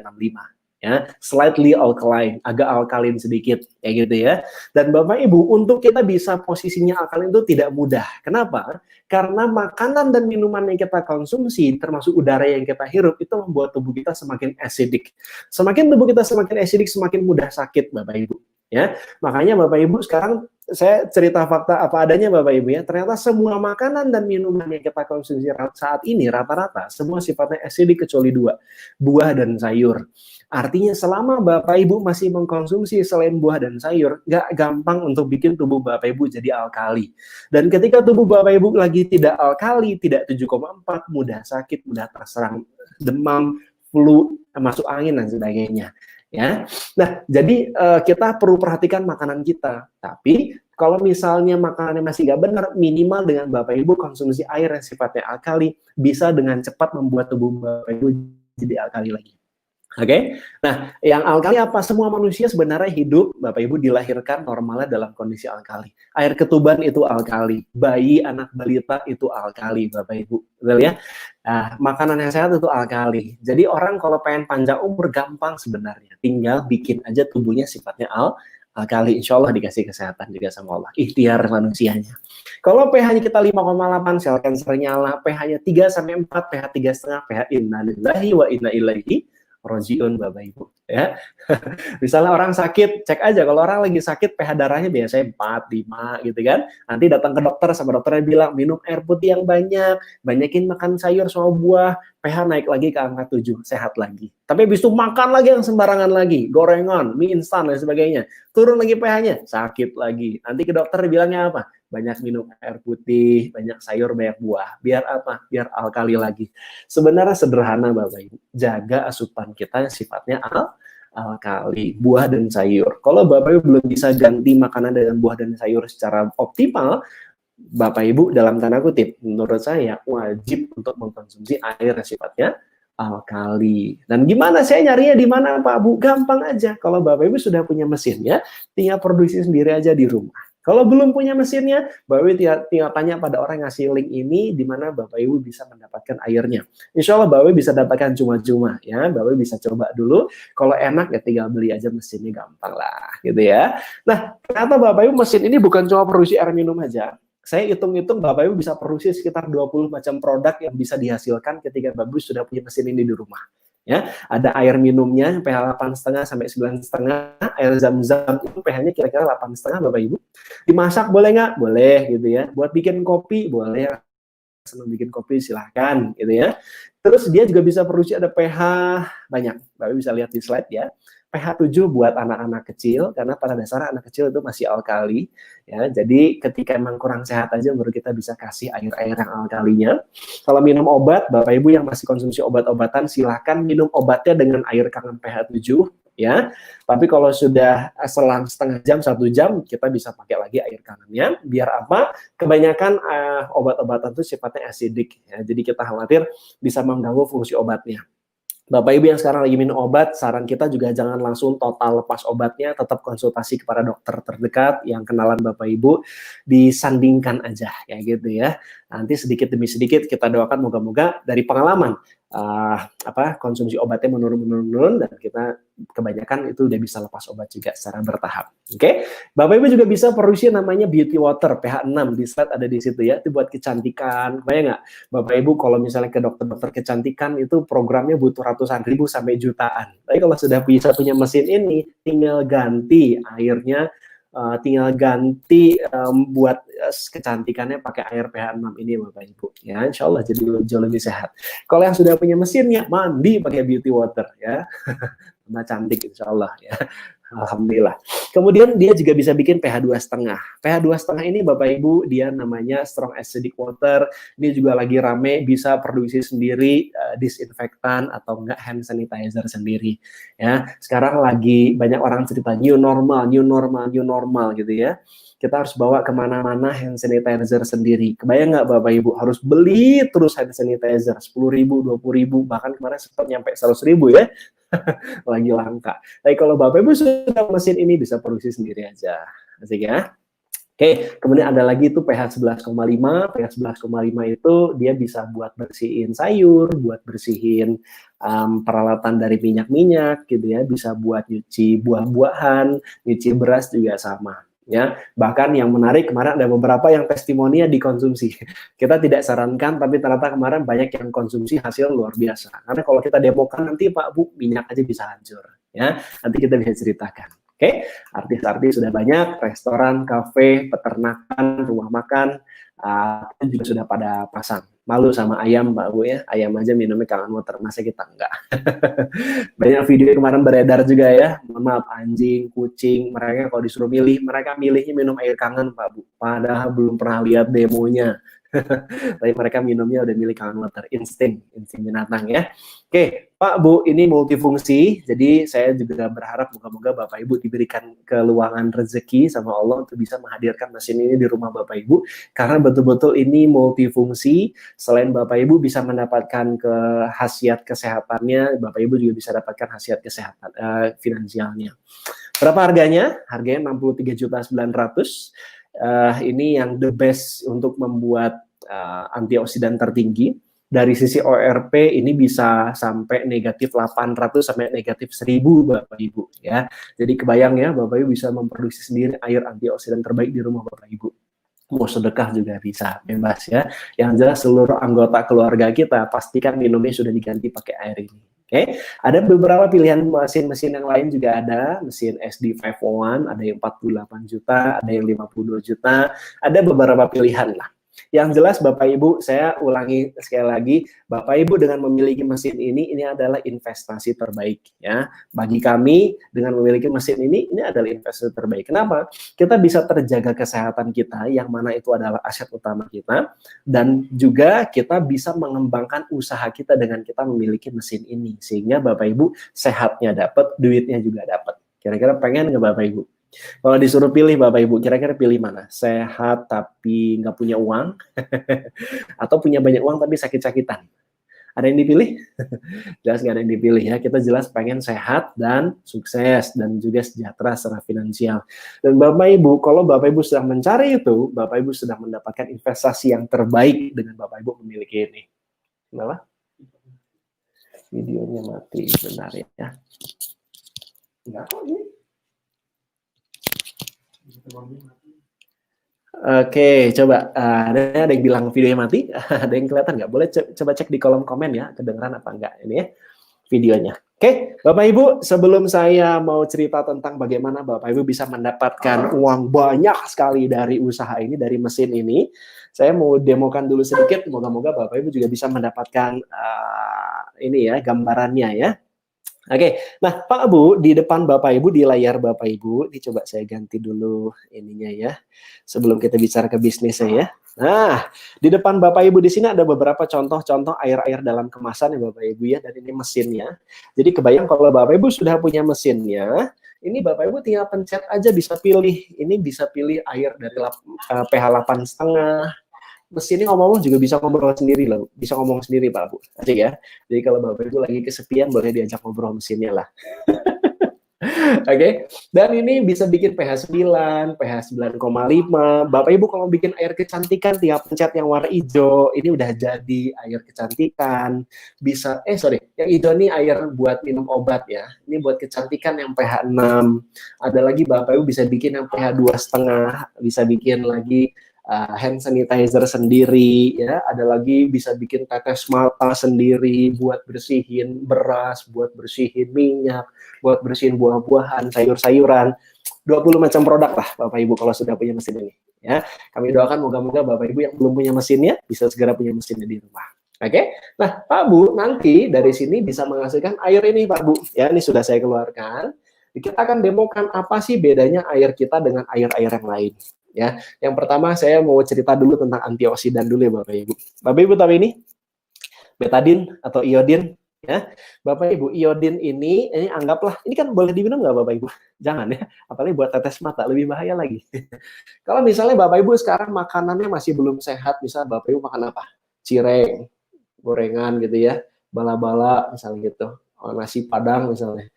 Ya, slightly alkaline, agak alkalin sedikit, kayak gitu ya. Dan Bapak Ibu, untuk kita bisa posisinya alkalin itu tidak mudah. Kenapa? Karena makanan dan minuman yang kita konsumsi, termasuk udara yang kita hirup, itu membuat tubuh kita semakin acidic. Semakin tubuh kita semakin acidic, semakin mudah sakit, Bapak Ibu. Ya, makanya Bapak Ibu sekarang saya cerita fakta apa adanya Bapak Ibu ya. Ternyata semua makanan dan minuman yang kita konsumsi saat ini rata-rata semua sifatnya acidic kecuali 2, buah dan sayur. Artinya selama Bapak Ibu masih mengkonsumsi selain buah dan sayur, nggak gampang untuk bikin tubuh Bapak Ibu jadi alkali. Dan ketika tubuh Bapak Ibu lagi tidak alkali, tidak 7,4, mudah sakit, mudah terserang demam, flu, masuk angin dan sebagainya. Ya, nah jadi kita perlu perhatikan makanan kita. Tapi kalau misalnya makanannya masih nggak benar, minimal dengan Bapak Ibu konsumsi air yang sifatnya alkali bisa dengan cepat membuat tubuh Bapak Ibu jadi alkali lagi. Oke, nah yang alkali apa? Semua manusia sebenarnya hidup, Bapak Ibu dilahirkan normalnya dalam kondisi alkali. Air ketuban itu alkali, bayi anak balita itu alkali, Bapak Ibu, betul ya? Nah, makanan yang sehat itu alkali. Jadi orang kalau pengen panjang umur gampang sebenarnya, tinggal bikin aja tubuhnya sifatnya alkali, insya Allah dikasih kesehatan juga sama Allah. Ikhtiar manusianya. Kalau pH-nya kita 5,8, sel kanser nyala, pH-nya 3-4, pH 3,5, pH innalillahi wa inna ilaihi rojiun Bapak Ibu ya. Misalnya orang sakit, cek aja kalau orang lagi sakit pH darahnya biasanya 4, 5 gitu kan. Nanti datang ke dokter sama dokternya bilang minum air putih yang banyak, banyakin makan sayur sama buah, pH naik lagi ke angka 7, sehat lagi. Tapi habis itu makan lagi yang sembarangan lagi, gorengan, mie instan dan sebagainya. Turun lagi pH-nya, sakit lagi. Nanti ke dokter bilangnya apa? Banyak minum air putih, banyak sayur, banyak buah. Biar apa? Biar alkali lagi. Sebenarnya sederhana Bapak Ibu. Jaga asupan kita yang sifatnya alkali, buah dan sayur. Kalau Bapak Ibu belum bisa ganti makanan dengan buah dan sayur secara optimal, Bapak Ibu dalam tanda kutip, menurut saya wajib untuk mengkonsumsi air yang sifatnya alkali. Dan gimana saya nyarinya di mana Pak Bu? Gampang aja. Kalau Bapak Ibu sudah punya mesinnya, tinggal produksi sendiri aja di rumah. Kalau belum punya mesinnya, Bapak Ibu tinggal tanya pada orang yang ngasih link ini di mana Bapak Ibu bisa mendapatkan airnya. Insya Allah Bapak Ibu bisa dapatkan cuma-cuma ya. Bapak Ibu bisa coba dulu. Kalau enak ya tinggal beli aja mesinnya, gampang lah gitu ya. Nah, ternyata Bapak Ibu mesin ini bukan cuma produksi air minum aja. Saya hitung-hitung Bapak Ibu bisa produksi sekitar 20 macam produk yang bisa dihasilkan ketika Bapak Ibu sudah punya mesin ini di rumah. Ya, ada air minumnya pH 8,5 sampai 9,5, air zam-zam itu pH-nya kira-kira 8,5 Bapak Ibu. Dimasak boleh nggak? Boleh gitu ya. Buat bikin kopi boleh. Senang bikin kopi silahkan gitu ya. Terus dia juga bisa produksi ada pH banyak. Bapak Ibu bisa lihat di slide ya. pH 7 buat anak-anak kecil, karena pada dasarnya anak kecil itu masih alkali. Ya, jadi ketika emang kurang sehat aja baru kita bisa kasih air-air yang alkalinya. Kalau minum obat, Bapak Ibu yang masih konsumsi obat-obatan, silahkan minum obatnya dengan air kangen pH 7. Ya, tapi kalau sudah selang setengah jam, 1 jam, kita bisa pakai lagi air kangennya. Biar apa? Kebanyakan obat-obatan itu sifatnya acidic. Ya, jadi kita khawatir bisa mengganggu fungsi obatnya. Bapak Ibu yang sekarang lagi minum obat, saran kita juga jangan langsung total lepas obatnya, tetap konsultasi kepada dokter terdekat yang kenalan Bapak Ibu, disandingkan aja kayak gitu ya. Nanti sedikit demi sedikit kita doakan moga-moga dari pengalaman konsumsi obatnya menurun dan kita kebanyakan itu udah bisa lepas obat juga secara bertahap. Oke, Bapak Ibu juga bisa produksi namanya beauty water pH 6 di slide ada di situ ya. Itu buat kecantikan. Kebayang nggak? Bapak Ibu kalau misalnya ke dokter-dokter kecantikan itu programnya butuh ratusan ribu sampai jutaan. Tapi kalau sudah bisa punya mesin ini, tinggal ganti airnya. Tinggal ganti buat kecantikannya pakai air pH 6 ini Bapak Ibu ya, insya Allah jadi jauh lebih sehat. Kalau yang sudah punya mesinnya mandi pakai beauty water ya, nah cantik insya Allah ya. Alhamdulillah. Kemudian dia juga bisa bikin pH 2,5. pH 2,5 ini Bapak Ibu dia namanya strong acidic water. Ini juga lagi rame, bisa produksi sendiri disinfektan atau enggak hand sanitizer sendiri. Ya, sekarang lagi banyak orang cerita new normal gitu ya. Kita harus bawa kemana-mana hand sanitizer sendiri. Kebayang nggak Bapak Ibu harus beli terus hand sanitizer 10.000, 20.000, bahkan kemarin sempat nyampe 100.000 ya. Lagi langka. Tapi kalau Bapak Ibu sudah mesin ini bisa produksi sendiri aja. Asik ya. Oke, kemudian ada lagi itu pH 11,5. pH 11,5 itu dia bisa buat bersihin sayur, buat bersihin peralatan dari minyak-minyak gitu ya, bisa buat nyuci buah-buahan, nyuci beras juga sama. Ya, bahkan yang menarik kemarin ada beberapa yang testimoninya dikonsumsi. Kita tidak sarankan, tapi ternyata kemarin banyak yang konsumsi hasil luar biasa. Karena kalau kita demokan nanti Pak Bu minyak aja bisa hancur. Ya, nanti kita bisa ceritakan. Oke, artis-artis sudah banyak, restoran, kafe, peternakan, rumah makan, itu juga sudah pada pasang. Malu sama ayam Pak Bu ya, ayam aja minumnya kangen water, masa kita enggak. Banyak video kemarin beredar juga ya, maaf anjing, kucing, mereka kalau disuruh milih, mereka milihnya minum air kangen Pak Bu, padahal belum pernah lihat demonya. Tapi mereka minumnya udah milih kangen water, insting binatang ya. Oke, Pak Bu, ini multifungsi, jadi saya juga berharap moga-moga Bapak Ibu diberikan keluangan rezeki sama Allah untuk bisa menghadirkan mesin ini di rumah Bapak Ibu, karena betul-betul ini multifungsi. Selain Bapak Ibu bisa mendapatkan khasiat kesehatannya, Bapak Ibu juga bisa dapatkan khasiat kesehatan finansialnya. Berapa harganya? Harganya 63.900.000. Ini yang the best untuk membuat antioksidan tertinggi. Dari sisi ORP ini bisa sampai negatif 800 sampai negatif 1000 Bapak Ibu ya. Jadi kebayang ya Bapak Ibu bisa memproduksi sendiri air antioksidan terbaik di rumah Bapak Ibu. Mau sedekah juga bisa, bebas ya. Yang jelas seluruh anggota keluarga kita pastikan minumnya sudah diganti pakai air ini. Oke, ada beberapa pilihan mesin-mesin yang lain juga ada, mesin SD501, ada yang 48 juta, ada yang 52 juta, ada beberapa pilihan lah. Yang jelas Bapak Ibu, saya ulangi sekali lagi, Bapak Ibu dengan memiliki mesin ini adalah investasi terbaik ya. Bagi kami dengan memiliki mesin ini adalah investasi terbaik. Kenapa? Kita bisa terjaga kesehatan kita, yang mana itu adalah aset utama kita, dan juga kita bisa mengembangkan usaha kita dengan kita memiliki mesin ini, sehingga Bapak Ibu sehatnya dapat, duitnya juga dapat. Kira-kira pengen nggak Bapak Ibu? Kalau disuruh pilih Bapak Ibu, kira-kira pilih mana? Sehat tapi nggak punya uang? Atau punya banyak uang tapi sakit-sakitan? Ada yang dipilih? Jelas nggak ada yang dipilih ya. Kita jelas pengen sehat dan sukses dan juga sejahtera secara finansial. Dan Bapak Ibu, kalau Bapak Ibu sudah mencari itu, Bapak Ibu sudah mendapatkan investasi yang terbaik dengan Bapak Ibu memiliki ini. Kenapa? Videonya mati, benar ya. Enggak kok ini. Oke, coba ada yang bilang videonya mati, ada yang kelihatan nggak? Boleh coba cek di kolom komen ya, kedengeran apa enggak ini ya videonya. Oke, Bapak Ibu, sebelum saya mau cerita tentang bagaimana Bapak Ibu bisa mendapatkan uang banyak sekali dari usaha ini, dari mesin ini, saya mau demokan dulu sedikit, moga-moga Bapak Ibu juga bisa mendapatkan ini ya, gambarannya ya. Oke, nah Pak Bu, di depan Bapak Ibu, di layar Bapak Ibu, ini coba saya ganti dulu ininya ya, sebelum kita bicara ke bisnisnya ya. Nah, di depan Bapak Ibu di sini ada beberapa contoh-contoh air-air dalam kemasan ya Bapak Ibu ya, dan ini mesinnya. Jadi kebayang kalau Bapak Ibu sudah punya mesinnya, ini Bapak Ibu tinggal pencet aja bisa pilih, ini bisa pilih air dari pH 8,5. Mesin ini ngomong juga bisa ngobrol sendiri loh, bisa ngomong sendiri Pak Bu, asik ya. Jadi kalau Bapak Ibu lagi kesepian boleh diajak ngobrol mesinnya lah. Oke, dan ini bisa bikin pH 9, pH 9,5. Bapak Ibu kalau bikin air kecantikan tinggal pencet yang warna hijau, ini udah jadi air kecantikan. Bisa, yang hijau ini air buat minum obat ya. Ini buat kecantikan yang pH 6. Ada lagi Bapak Ibu bisa bikin yang pH 2,5, bisa bikin lagi hand sanitizer sendiri ya, ada lagi bisa bikin tetes mata sendiri buat bersihin beras, buat bersihin minyak, buat bersihin buah-buahan, sayur-sayuran. 20 macam produk lah Bapak Ibu kalau sudah punya mesin ini ya. Kami doakan moga-moga Bapak Ibu yang belum punya mesinnya bisa segera punya mesinnya di rumah. Oke. Nah, Pak Bu, nanti dari sini bisa menghasilkan air ini Pak Bu. Ya, ini sudah saya keluarkan. Kita akan demokan apa sih bedanya air kita dengan air-air yang lain. Ya, yang pertama saya mau cerita dulu tentang antioksidan dulu ya Bapak Ibu. Bapak Ibu tahu ini betadin atau iodin ya. Bapak Ibu, iodin ini anggaplah ini kan boleh diminum nggak Bapak Ibu? Jangan ya, apalagi buat tetes mata lebih bahaya lagi. Kalau misalnya Bapak Ibu sekarang makanannya masih belum sehat, misalnya Bapak Ibu makan apa? Cireng, gorengan gitu ya, bala-bala misalnya gitu, nasi padang misalnya.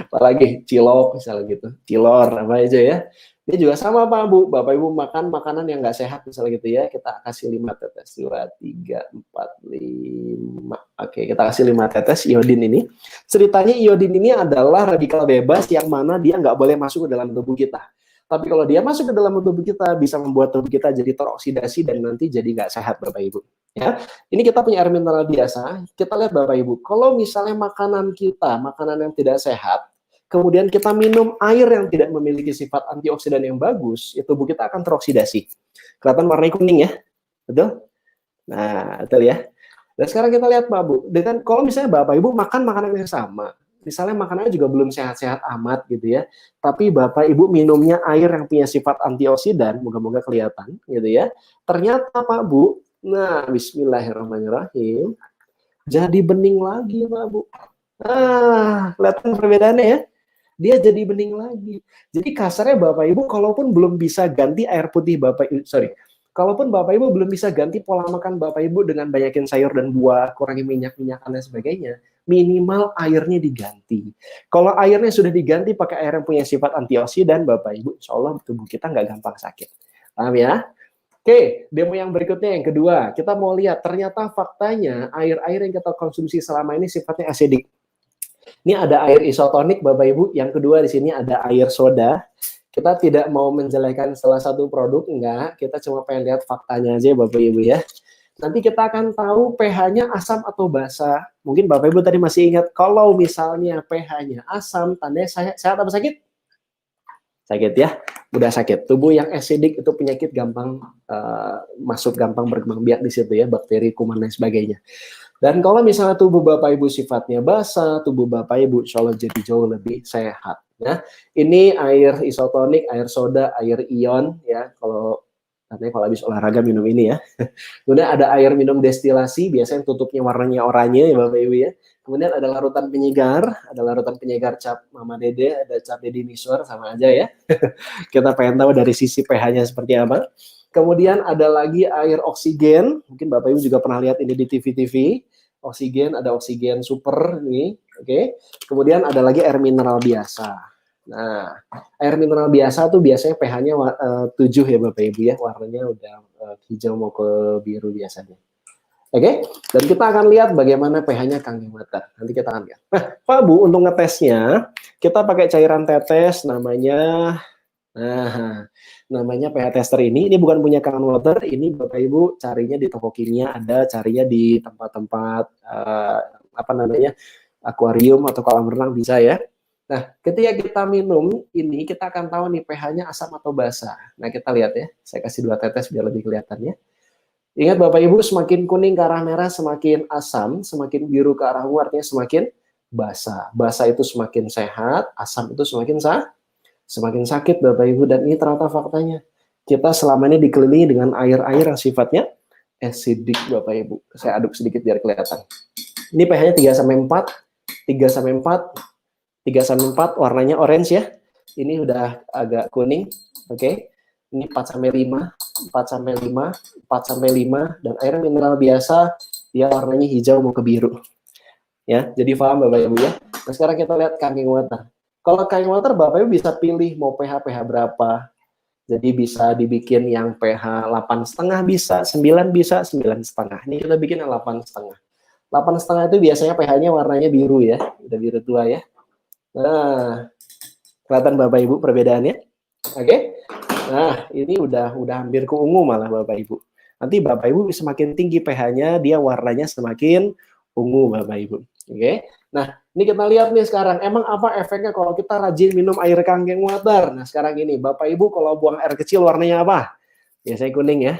Apalagi cilok misalnya gitu, cilor apa aja ya. Ini juga sama Pak Bu, Bapak Ibu makan makanan yang nggak sehat misalnya gitu ya, kita kasih 5 tetes, 2, 3, 4, 5. Oke, kita kasih 5 tetes iodin ini. Ceritanya iodin ini adalah radikal bebas yang mana dia nggak boleh masuk ke dalam tubuh kita. Tapi kalau dia masuk ke dalam tubuh kita, bisa membuat tubuh kita jadi teroksidasi dan nanti jadi nggak sehat Bapak Ibu. Ya, ini kita punya air mineral biasa. Kita lihat Bapak Ibu, kalau misalnya makanan kita, makanan yang tidak sehat, kemudian kita minum air yang tidak memiliki sifat antioksidan yang bagus, ya tubuh kita akan teroksidasi. Kelihatan warnanya kuning ya, betul? Nah, betul ya. Dan sekarang kita lihat Pak Bu, dengan kalau misalnya Bapak Ibu makan makanan yang sama, misalnya makanannya juga belum sehat-sehat amat gitu ya, tapi Bapak Ibu minumnya air yang punya sifat antioksidan, moga-moga kelihatan gitu ya. Ternyata Pak Bu, nah bismillahirrahmanirrahim, jadi bening lagi Pak Bu. Ah, kelihatan perbedaannya ya. Dia jadi bening lagi. Jadi kasarnya Bapak Ibu kalaupun belum bisa ganti air putih kalaupun Bapak Ibu belum bisa ganti pola makan Bapak Ibu dengan banyakin sayur dan buah, kurangi minyak-minyakan dan sebagainya, minimal airnya diganti. Kalau airnya sudah diganti pakai air yang punya sifat antioksidan, Bapak Ibu, insya Allah tubuh kita nggak gampang sakit. Paham ya? Oke, demo yang berikutnya yang kedua, kita mau lihat ternyata faktanya air-air yang kita konsumsi selama ini sifatnya asidik. Ini ada air isotonik Bapak Ibu, yang kedua di sini ada air soda. Kita tidak mau menjelekkan salah satu produk, enggak. Kita cuma pengen lihat faktanya aja Bapak Ibu ya. Nanti kita akan tahu pH-nya asam atau basa. Mungkin Bapak Ibu tadi masih ingat, kalau misalnya pH-nya asam, tandanya sehat apa sakit? Sakit ya, mudah sakit. Tubuh yang acidic itu penyakit gampang gampang berkembang biak di situ ya, bakteri, kuman dan sebagainya. Dan kalau misalnya tubuh Bapak Ibu sifatnya basah, tubuh Bapak Ibu insya Allah jadi jauh lebih sehat. Ya, ini air isotonik, air soda, air ion ya. Katanya kalau habis olahraga minum ini ya. Kemudian ada air minum destilasi, biasanya tutupnya warnanya oranye ya Bapak Ibu ya. Kemudian ada larutan penyegar cap Mama Dede, ada cap Deddy Miswar, sama aja ya. Kita pengen tahu dari sisi pH-nya seperti apa. Kemudian ada lagi air oksigen, mungkin Bapak Ibu juga pernah lihat ini di TV-TV. Oksigen, ada oksigen super ini, oke. Kemudian ada lagi air mineral biasa. Nah, air mineral biasa tuh biasanya pH-nya 7 ya Bapak Ibu ya, warnanya udah hijau mau ke biru biasanya. Oke, dan kita akan lihat bagaimana pH-nya Kang Himata. Nanti kita akan lihat. Nah, Pak Bu, untuk ngetesnya, kita pakai cairan tetes namanya pH tester ini bukan punya Kang Water, ini Bapak Ibu carinya di toko kimia ada, carinya di tempat-tempat akuarium atau kolam renang bisa ya. Nah, ketika kita minum ini kita akan tahu nih pH-nya asam atau basa. Nah, kita lihat ya. Saya kasih 2 tetes biar lebih kelihatan ya. Ingat Bapak Ibu, semakin kuning ke arah merah semakin asam, semakin biru ke arah ungu artinya semakin basa. Basa itu semakin sehat, asam itu semakin sakit Bapak Ibu, dan ini ternyata faktanya. Kita selama ini dikelilingi dengan air-air yang sifatnya acidic Bapak Ibu. Saya aduk sedikit biar kelihatan. Ini pH-nya 3/4, warnanya orange ya. Ini udah agak kuning, oke. Ini 4/5, 4/5, dan air mineral biasa dia warnanya hijau mau ke biru. Ya, jadi paham Bapak Ibu ya. Nah, sekarang kita lihat Kangen Water. Kalau Kangen Water, Bapak Ibu bisa pilih mau pH berapa. Jadi bisa dibikin yang pH 8,5 bisa, 9 bisa, 9,5. Ini kita bikin yang 8,5. 8,5 itu biasanya pH-nya warnanya biru ya, udah biru tua ya. Nah, kelihatan Bapak Ibu perbedaannya? Oke. Nah, ini udah hampir ke ungu malah Bapak Ibu. Nanti Bapak Ibu semakin tinggi pH-nya, dia warnanya semakin ungu Bapak Ibu. Oke. Nah, ini kita lihat nih sekarang, emang apa efeknya kalau kita rajin minum air Kangen Water? Nah, sekarang ini Bapak Ibu kalau buang air kecil warnanya apa? Biasanya kuning ya.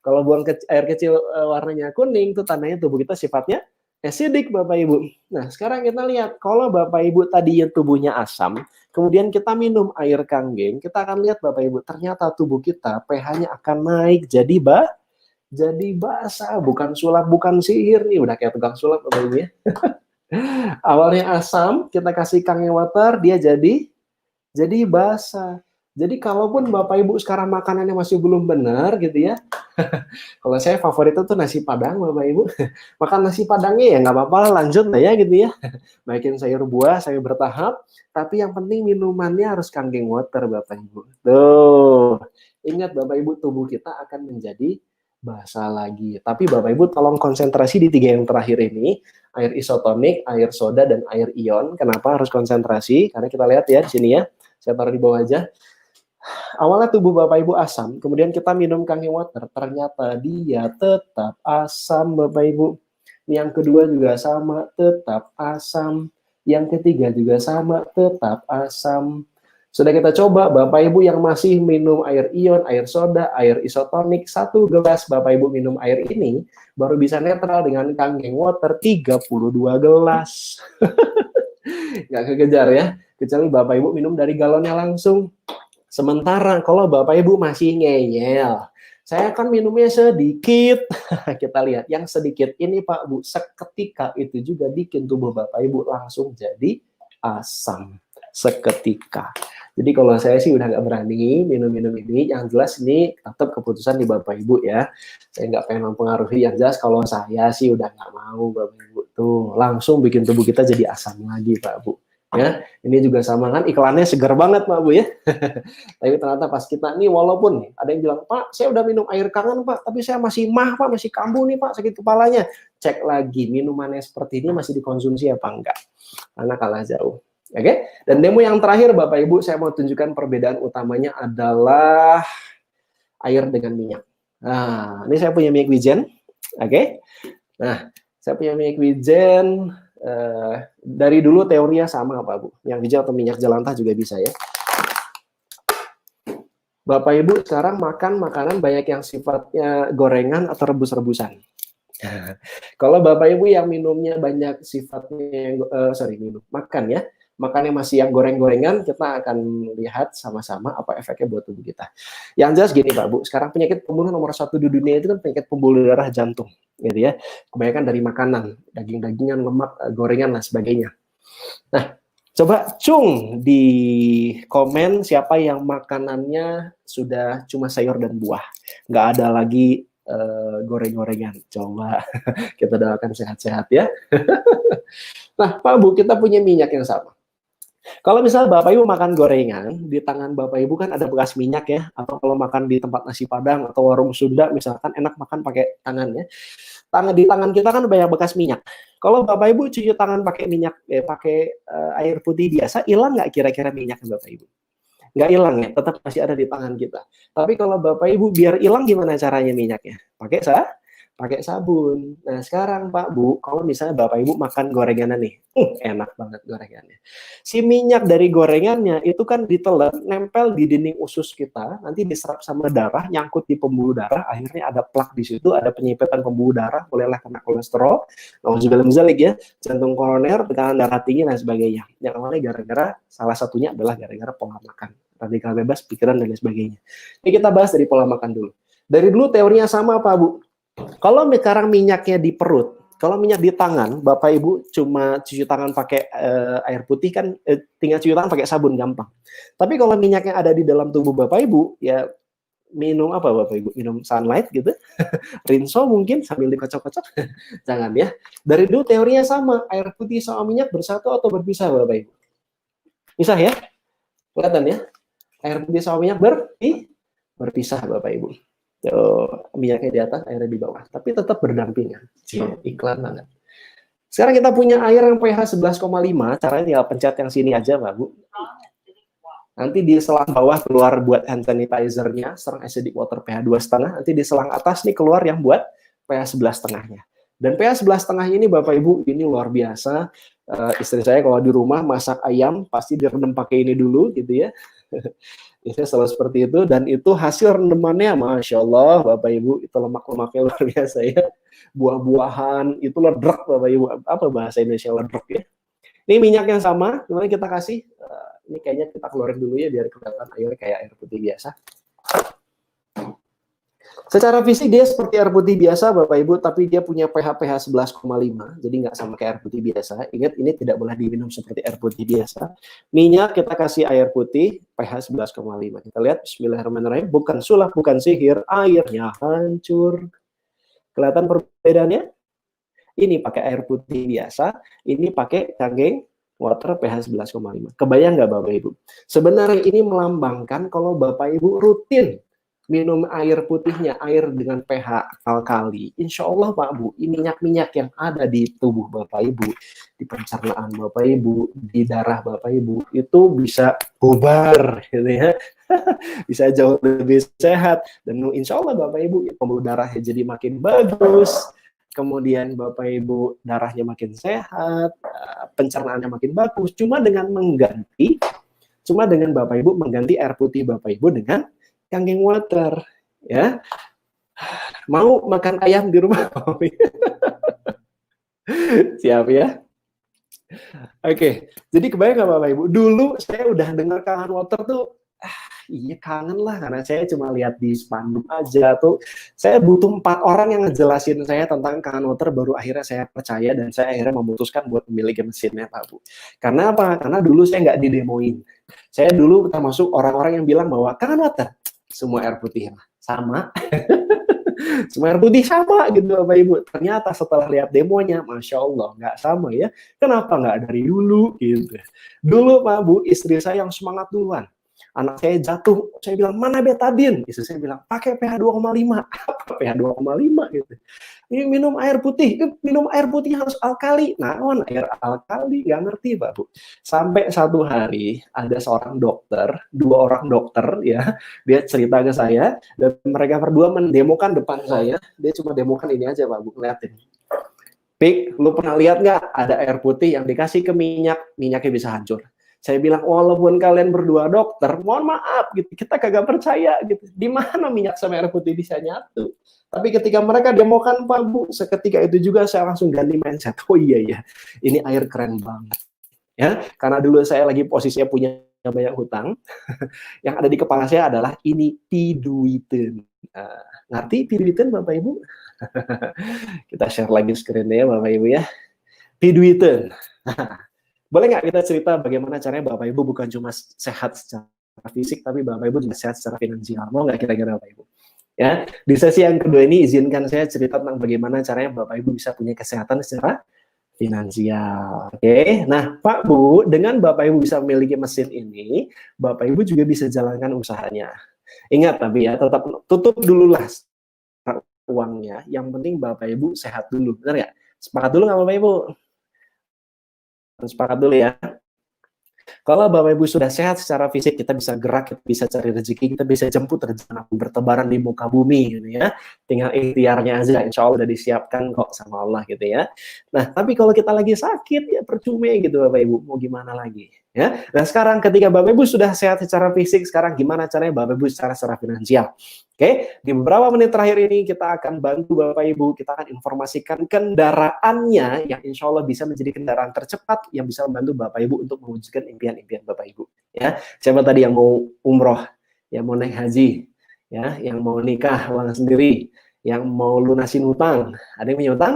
Kalau buang air kecil warnanya kuning, itu tandanya tubuh kita sifatnya acidic Bapak Ibu. Nah, sekarang kita lihat, kalau Bapak Ibu tadi yang tubuhnya asam, kemudian kita minum air Kangen, kita akan lihat Bapak Ibu, ternyata tubuh kita pH-nya akan naik jadi basah, bukan sulap, bukan sihir nih, udah kayak tukang sulap Bapak Ibu ya. Awalnya asam, kita kasih Kangen Water, dia jadi basah. Jadi kalaupun Bapak Ibu sekarang makanannya masih belum benar gitu ya. Kalau saya favorit itu nasi Padang Bapak Ibu. Makan nasi Padangnya ya nggak apa-apa, lanjut lah ya gitu ya. Bikin sayur buah, sayur bertahap. Tapi yang penting minumannya harus Kangen Water Bapak Ibu. Tuh, ingat Bapak Ibu, tubuh kita akan menjadi basah lagi. Tapi Bapak Ibu tolong konsentrasi di 3 yang terakhir ini. Air isotonik, air soda, dan air ion. Kenapa harus konsentrasi? Karena kita lihat ya di sini ya. Saya taruh di bawah aja. Awalnya tubuh Bapak Ibu asam, kemudian kita minum Kangen Water, ternyata dia tetap asam Bapak Ibu. Yang kedua juga sama, tetap asam. Yang ketiga juga sama, tetap asam. Sudah kita coba, Bapak Ibu yang masih minum air ion, air soda, air isotonik, 1 gelas Bapak Ibu minum air ini, baru bisa netral dengan Kangen Water 32 gelas. Nggak kekejar ya, kecuali Bapak Ibu minum dari galonnya langsung. Sementara kalau Bapak Ibu masih ngeyel, saya akan minumnya sedikit. Kita lihat, yang sedikit ini Pak Bu, seketika itu juga bikin tubuh Bapak Ibu langsung jadi asam. Seketika. Jadi kalau saya sih udah nggak berani minum-minum ini. Yang jelas ini tetap keputusan di Bapak Ibu ya. Saya nggak pengen mempengaruhi. Yang jelas kalau saya sih udah nggak mau Bapak Ibu tuh langsung bikin tubuh kita jadi asam lagi Pak Bu. Ya, ini juga sama kan, iklannya segar banget Pak Bu ya. Tapi ternyata pas kita nih, walaupun nih, ada yang bilang, Pak, saya udah minum air Kangen Pak, tapi saya masih mah Pak, masih kambuh nih Pak, sakit kepalanya. Cek lagi, minumannya seperti ini masih dikonsumsi apa enggak? Karena kalah jauh. Oke, dan demo yang terakhir Bapak Ibu, saya mau tunjukkan perbedaan utamanya adalah air dengan minyak. Nah, ini saya punya minyak wijen. Oke, nah, saya punya minyak wijen. Dari dulu teorinya sama Pak Bu, yang hijau atau minyak jelantah juga bisa ya. Bapak Ibu sekarang makan makanan banyak yang sifatnya gorengan atau rebus-rebusan. Kalau Bapak Ibu yang minumnya banyak sifatnya makan ya, makannya masih yang goreng-gorengan, kita akan lihat sama-sama apa efeknya buat tubuh kita. Yang jelas gini Pak Bu, sekarang penyakit pembunuh nomor 1 di dunia itu kan penyakit pembuluh darah jantung, gitu ya. Kebanyakan dari makanan, daging-dagingan, lemak, gorengan dan sebagainya. Nah, coba cung di komen siapa yang makanannya sudah cuma sayur dan buah, nggak ada lagi goreng-gorengan. Coba kita doakan sehat-sehat ya. Nah, Pak Bu, kita punya minyak yang sama. Kalau misalnya Bapak Ibu makan gorengan, di tangan Bapak Ibu kan ada bekas minyak ya, atau kalau makan di tempat nasi Padang atau warung Sunda misalkan enak makan pakai tangan ya. Di tangan kita kan banyak bekas minyak. Kalau Bapak Ibu cuci tangan pakai minyak, pakai air putih biasa, hilang nggak kira-kira minyaknya Bapak Ibu? Nggak hilang ya, tetap masih ada di tangan kita. Tapi kalau Bapak Ibu biar hilang gimana caranya minyaknya? Pakai sabun. Nah sekarang Pak Bu, kalau misalnya Bapak Ibu makan gorengannya nih, enak banget gorengannya. Si minyak dari gorengannya itu kan ditelan, nempel di dinding usus kita, nanti diserap sama darah, nyangkut di pembuluh darah, akhirnya ada plak di situ, ada penyempitan pembuluh darah, bolehlah kena kolesterol, nauzubillah ya, jantung koroner, tekanan darah tinggi dan sebagainya. Yang awalnya gara-gara, salah satunya adalah gara-gara pola makan, radikal bebas, pikiran dan sebagainya. Ini kita bahas dari pola makan dulu. Dari dulu teorinya sama Pak Bu. Kalau sekarang minyaknya di perut, kalau minyak di tangan, Bapak Ibu cuma cuci tangan pakai air putih kan, tinggal cuci tangan pakai sabun gampang. Tapi kalau minyaknya ada di dalam tubuh Bapak Ibu, ya minum apa Bapak Ibu? Minum sunlight gitu. Rinso mungkin sambil dikocok-kocok. Jangan ya. Dari dulu teorinya sama, air putih sama minyak bersatu atau berpisah Bapak Ibu? Pisah ya? Kelihatan ya? Air putih sama minyak berpisah Bapak Ibu. Tuh, minyaknya di atas, airnya di bawah. Tapi tetap berdampingan. Iklan banget. Sekarang kita punya air yang pH 11,5, caranya tinggal pencet yang sini aja, Mbak Bu. Nanti di selang bawah keluar buat hand sanitizer-nya, selang acidic water pH 2,5, nanti di selang atas nih keluar yang buat pH 11,5-nya. Dan pH 11,5 ini Bapak Ibu, ini luar biasa. Istri saya kalau di rumah masak ayam, pasti direndam pakai ini dulu gitu ya. Biasanya selalu seperti itu, dan itu hasil rendemannya, Masya Allah, Bapak Ibu, itu lemak-lemaknya luar biasa ya. Buah-buahan, itu ledrek Bapak Ibu. Apa bahasa Indonesia ledrek ya? Ini minyak yang sama, gimana kita kasih? Ini kayaknya kita keluarin dulu ya, biar kelihatan airnya kayak air putih biasa. Secara fisik dia seperti air putih biasa Bapak Ibu, tapi dia punya pH 11,5, jadi nggak sama kayak air putih biasa. Ingat, ini tidak boleh diminum seperti air putih biasa. Minyak kita kasih air putih pH 11,5. Kita lihat, bismillahirrahmanirrahim, bukan sulap, bukan sihir, airnya hancur. Kelihatan perbedaannya? Ini pakai air putih biasa, ini pakai Kangen Water pH 11,5. Kebayang nggak Bapak Ibu? Sebenarnya ini melambangkan kalau Bapak Ibu rutin minum air putihnya, air dengan pH alkali, insya Allah Pak Bu, ini minyak-minyak yang ada di tubuh Bapak Ibu, di pencernaan Bapak Ibu, di darah Bapak Ibu, itu bisa bubar, gitu ya. Bisa jauh lebih sehat, dan insya Allah Bapak Ibu, pembuluh darahnya jadi makin bagus, kemudian Bapak Ibu darahnya makin sehat, pencernaannya makin bagus, cuma dengan Bapak Ibu mengganti air putih Bapak Ibu dengan Kangen Water, ya. Mau makan ayam di rumah? Siap ya. Oke, jadi kebayang nggak Bapak Ibu? Dulu saya udah dengar Kangen Water tuh, iya kangen lah, karena saya cuma lihat di spanduk aja tuh. Saya butuh 4 orang yang ngejelasin saya tentang Kangen Water, baru akhirnya saya percaya dan saya akhirnya memutuskan buat memiliki mesinnya Pak Bu. Karena apa? Karena dulu saya nggak didemoin. Saya dulu termasuk orang-orang yang bilang bahwa Kangen Water, semua air putih sama. Semua air putih sama gitu Bapak Ibu. Ternyata setelah lihat demonya, Masya Allah, nggak sama ya. Kenapa nggak dari dulu gitu. Dulu Pak Bu, istri saya yang semangat duluan. Anak saya jatuh, saya bilang, mana betadin? Istri saya bilang, pakai pH 2,5. Apa pH 2,5 gitu. Ini minum air putih harus alkali. Nah, air alkali, nggak ngerti Pak Bu. Sampai satu hari, ada seorang dokter, 2 orang dokter ya, dia cerita ke saya, dan mereka berdua mendemokan depan saya, dia cuma demokan ini aja Pak Bu, liatin. Pik, lu pernah lihat nggak ada air putih yang dikasih ke minyaknya bisa hancur? Saya bilang, walaupun kalian berdua dokter, mohon maaf, gitu, kita kagak percaya, gitu. Di mana minyak sama air putih bisa nyatu? Tapi ketika mereka demokan Pak Bu, seketika itu juga saya langsung ganti mindset. Oh iya ya, ini air keren banget. Ya, karena dulu saya lagi posisinya punya banyak hutang, yang ada di kepala saya adalah ini piduiten. Ngerti piduiten Bapak Ibu? Kita share lagi screen-nya Bapak Ibu ya. Piduiten. Boleh nggak kita cerita bagaimana caranya Bapak Ibu bukan cuma sehat secara fisik, tapi Bapak Ibu juga sehat secara finansial? Mau nggak kira-kira Bapak Ibu? Ya, di sesi yang kedua ini izinkan saya cerita tentang bagaimana caranya Bapak Ibu bisa punya kesehatan secara finansial. Oke, nah Pak Bu, dengan Bapak Ibu bisa memiliki mesin ini, Bapak Ibu juga bisa jalankan usahanya. Ingat tapi ya, tetap tutup dulu lah uangnya. Yang penting Bapak Ibu sehat dulu, benar nggak? Sepakat dulu nggak Bapak Ibu? Sepakat dulu ya. Kalau Bapak Ibu sudah sehat secara fisik, kita bisa gerak, kita bisa cari rezeki, kita bisa jemput rezeki bertebaran di muka bumi gitu ya. Tinggal ikhtiarnya aja, insya Allah udah disiapkan kok sama Allah gitu ya. Nah, tapi kalau kita lagi sakit ya percuma gitu Bapak Ibu, mau gimana lagi ya. Nah, sekarang ketika Bapak Ibu sudah sehat secara fisik, sekarang gimana caranya Bapak Ibu secara finansial? Oke, di beberapa menit terakhir ini kita akan bantu Bapak Ibu, kita akan informasikan kendaraannya yang insya Allah bisa menjadi kendaraan tercepat yang bisa membantu Bapak Ibu untuk mewujudkan impian-impian Bapak Ibu. Ya, siapa tadi yang mau umroh, yang mau naik haji, ya, yang mau nikah uang sendiri, yang mau lunasin hutang, ada yang punya hutang?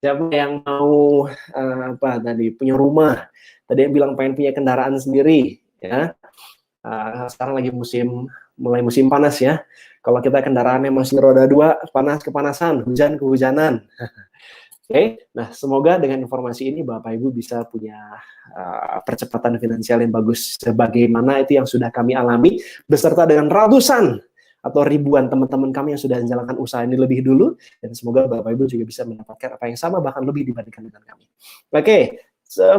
Siapa yang mau apa tadi punya rumah? Tadi yang bilang pengen punya kendaraan sendiri, ya. Sekarang lagi musim mulai musim panas ya. Kalau kita kendaraannya masih roda 2, panas kepanasan, hujan kehujanan. Oke, nah semoga dengan informasi ini Bapak Ibu bisa punya percepatan finansial yang bagus sebagaimana itu yang sudah kami alami beserta dengan ratusan atau ribuan teman-teman kami yang sudah menjalankan usaha ini lebih dulu, dan semoga Bapak Ibu juga bisa mendapatkan apa yang sama bahkan lebih dibandingkan dengan kami. Oke,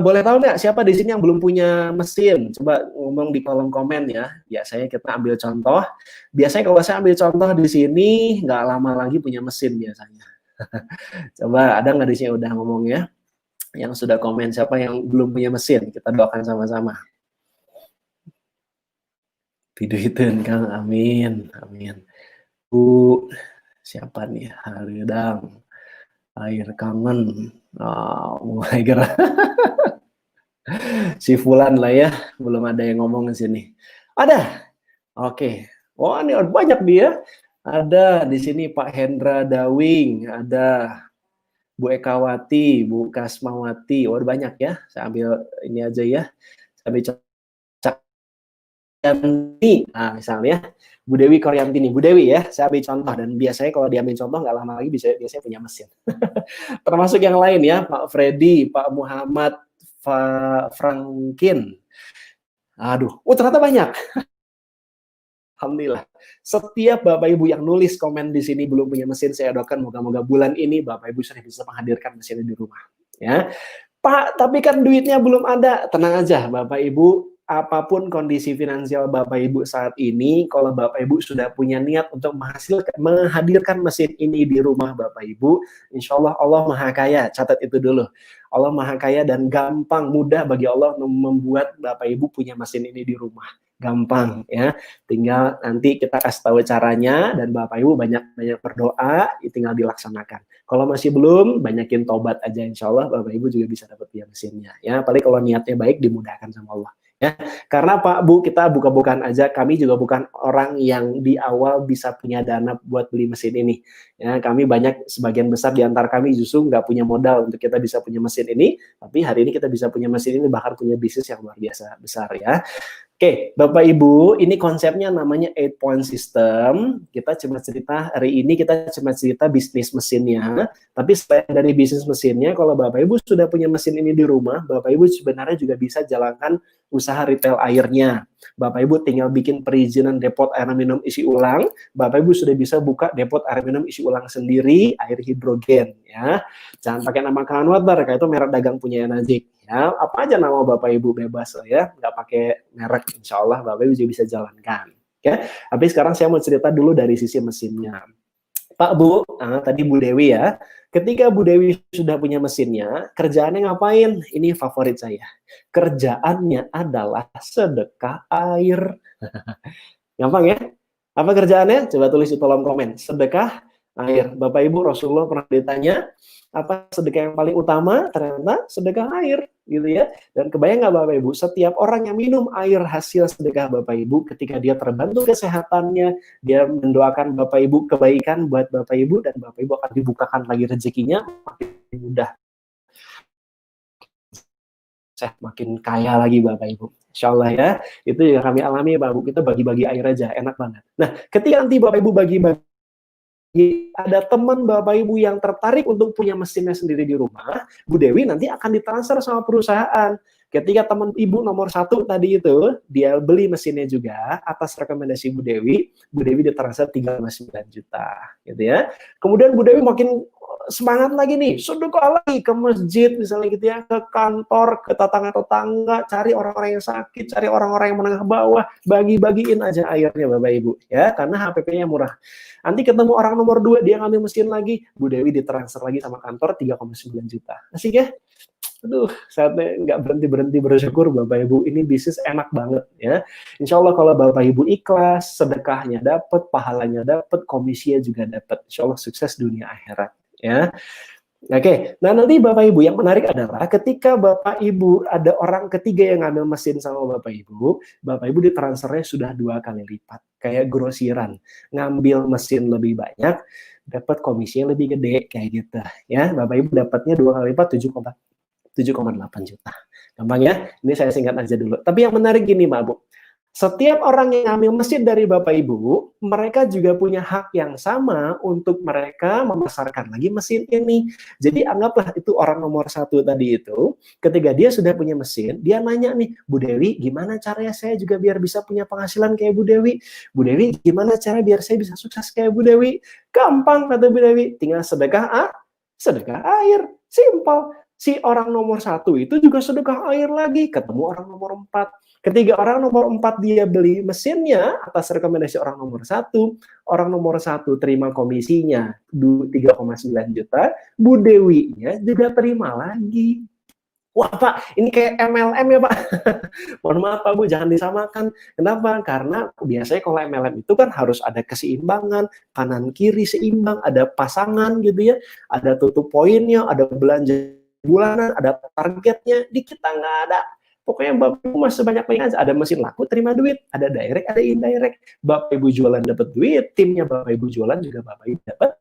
boleh tahu nggak siapa di sini yang belum punya mesin? Coba ngomong di kolom komen ya. Biasanya kita ambil contoh. Biasanya kalau saya ambil contoh di sini nggak lama lagi punya mesin biasanya. Coba ada nggak di sini udah ngomong ya? Yang sudah komen siapa yang belum punya mesin? Kita doakan sama-sama. Piduhiteun Kang, amin, amin. Bu, siapa nih? Haridang, air kangen. Mulai gerak. Si Fulan lah ya, belum ada yang ngomong di sini. Ada? Oke. Oh, ini banyak dia. Ada di sini Pak Hendra Dawing, ada Bu Ekawati, Bu Kasmawati. Oh, banyak ya. Saya ambil ini aja ya. Saya ambil Koryantini. Nah, misalnya Bu Dewi Koryantini. Bu Dewi ya, saya ambil contoh. Dan biasanya kalau diambil contoh nggak lama lagi biasanya punya mesin. Termasuk yang lain ya, Pak Freddy, Pak Muhammad, Frankin. Aduh, ternyata banyak. Alhamdulillah. Setiap Bapak Ibu yang nulis komen di sini belum punya mesin, saya doakan moga-moga bulan ini Bapak Ibu sudah bisa menghadirkan mesin di rumah. Ya, Pak, tapi kan duitnya belum ada. Tenang aja, Bapak Ibu. Apapun kondisi finansial Bapak Ibu saat ini, kalau Bapak Ibu sudah punya niat untuk menghadirkan mesin ini di rumah Bapak Ibu, insya Allah Allah Maha Kaya. Catat itu dulu. Allah Maha Kaya dan gampang, mudah bagi Allah membuat Bapak Ibu punya mesin ini di rumah. Gampang ya, tinggal nanti kita kasih tahu caranya dan Bapak Ibu banyak berdoa, tinggal dilaksanakan. Kalau masih belum, banyakin tobat aja, insya Allah Bapak Ibu juga bisa dapat mesinnya ya. Paling kalau niatnya baik dimudahkan sama Allah ya. Karena Pak Bu, kita buka-bukaan aja, kami juga bukan orang yang di awal bisa punya dana buat beli mesin ini ya. Kami banyak, sebagian besar di antara kami justru nggak punya modal untuk kita bisa punya mesin ini, tapi hari ini kita bisa punya mesin ini, bahkan punya bisnis yang luar biasa besar ya. Oke, Bapak Ibu, ini konsepnya namanya 8-point system. Kita cuma cerita, hari ini kita cuma cerita bisnis mesinnya. Tapi selain dari bisnis mesinnya, kalau Bapak Ibu sudah punya mesin ini di rumah, Bapak Ibu sebenarnya juga bisa jalankan usaha retail airnya. Bapak Ibu tinggal bikin perizinan depot air minum isi ulang. Bapak Ibu sudah bisa buka depot air minum isi ulang sendiri, air hidrogen. Ya, jangan pakai nama Kangen Water, kayak itu merek dagang punya Enazik. Ya, apa aja nama Bapak Ibu bebas ya, nggak pakai merek, insya Allah Bapak Ibu juga bisa jalankan. Ya, tapi sekarang saya mau cerita dulu dari sisi mesinnya. Pak Bu, tadi Bu Dewi ya, ketika Bu Dewi sudah punya mesinnya, kerjaannya ngapain? Ini favorit saya. Kerjaannya adalah sedekah air. Gampang ya? Apa kerjaannya? Coba tulis di kolom komen. Sedekah air. Bapak Ibu, Rasulullah pernah ditanya, apa sedekah yang paling utama? Ternyata sedekah air, gitu ya. Dan kebayang nggak Bapak Ibu, setiap orang yang minum air hasil sedekah Bapak Ibu, ketika dia terbantu kesehatannya, dia mendoakan Bapak Ibu kebaikan buat Bapak Ibu, dan Bapak Ibu akan dibukakan lagi rezekinya, makin mudah. Makin kaya lagi Bapak Ibu. Insya Allah ya, itu yang kami alami Bapak Ibu, kita bagi-bagi air aja, enak banget. Nah, ketika nanti Bapak Ibu bagi-bagi, ada teman Bapak Ibu yang tertarik untuk punya mesinnya sendiri di rumah, Bu Dewi nanti akan ditransfer sama perusahaan. Ketika teman Ibu nomor 1 tadi itu, dia beli mesinnya juga, atas rekomendasi Bu Dewi ditransfer 3,9 juta. Gitu ya. Kemudian Bu Dewi makin semangat lagi nih, sedekah lagi ke masjid misalnya gitu ya, ke kantor, ke tetangga-tetangga, cari orang-orang yang sakit, cari orang-orang yang menengah bawah, bagi-bagiin aja airnya Bapak Ibu ya, karena HPP-nya murah. Nanti ketemu orang nomor 2, dia ngambil mesin lagi, Bu Dewi ditransfer lagi sama kantor 3,9 juta. Asik ya? Aduh, saatnya nggak berhenti bersyukur Bapak Ibu, ini bisnis enak banget ya. Insya Allah kalau Bapak Ibu ikhlas, sedekahnya dapat, pahalanya dapat, komisinya juga dapat. Insya Allah sukses dunia akhirat ya. Oke, nah nanti Bapak Ibu yang menarik adalah ketika Bapak Ibu ada orang ketiga yang ngambil mesin sama Bapak Ibu ditransfernya sudah 2 kali lipat, kayak grosiran, ngambil mesin lebih banyak, dapat komisinya lebih gede kayak gitu ya. Bapak Ibu dapatnya 2 kali lipat 7,8 juta. Gampang ya? Ini saya singkat aja dulu. Tapi yang menarik gini Mbak Bu, Setiap orang yang ngambil mesin dari Bapak Ibu, mereka juga punya hak yang sama untuk mereka memasarkan lagi mesin ini. Jadi anggaplah itu orang nomor 1 tadi itu, ketika dia sudah punya mesin, dia nanya nih, Bu Dewi, gimana caranya saya juga biar bisa punya penghasilan kayak Bu Dewi? Bu Dewi, gimana cara biar saya bisa sukses kayak Bu Dewi? Gampang, kata Bu Dewi, tinggal sedekah air, simpel. Si orang nomor 1 itu juga sedekah air lagi, ketemu orang nomor 4. Ketika orang nomor 4 dia beli mesinnya atas rekomendasi orang nomor 1, orang nomor 1 terima komisinya 3,9 juta, Bu Dewinya juga terima lagi. Wah Pak, ini kayak MLM ya Pak. Mohon maaf Pak Bu, jangan disamakan. Kenapa? Karena biasanya kalau MLM itu kan harus ada keseimbangan, kanan kiri seimbang, ada pasangan gitu ya, ada tutup poinnya, ada belanja bulanan, ada targetnya. Di kita nggak ada. Pokoknya Bapak Ibu masih banyak aja. Ada mesin laku terima duit, ada direct, ada indirect. Bapak Ibu jualan dapat duit, timnya Bapak Ibu jualan juga Bapak Ibu dapat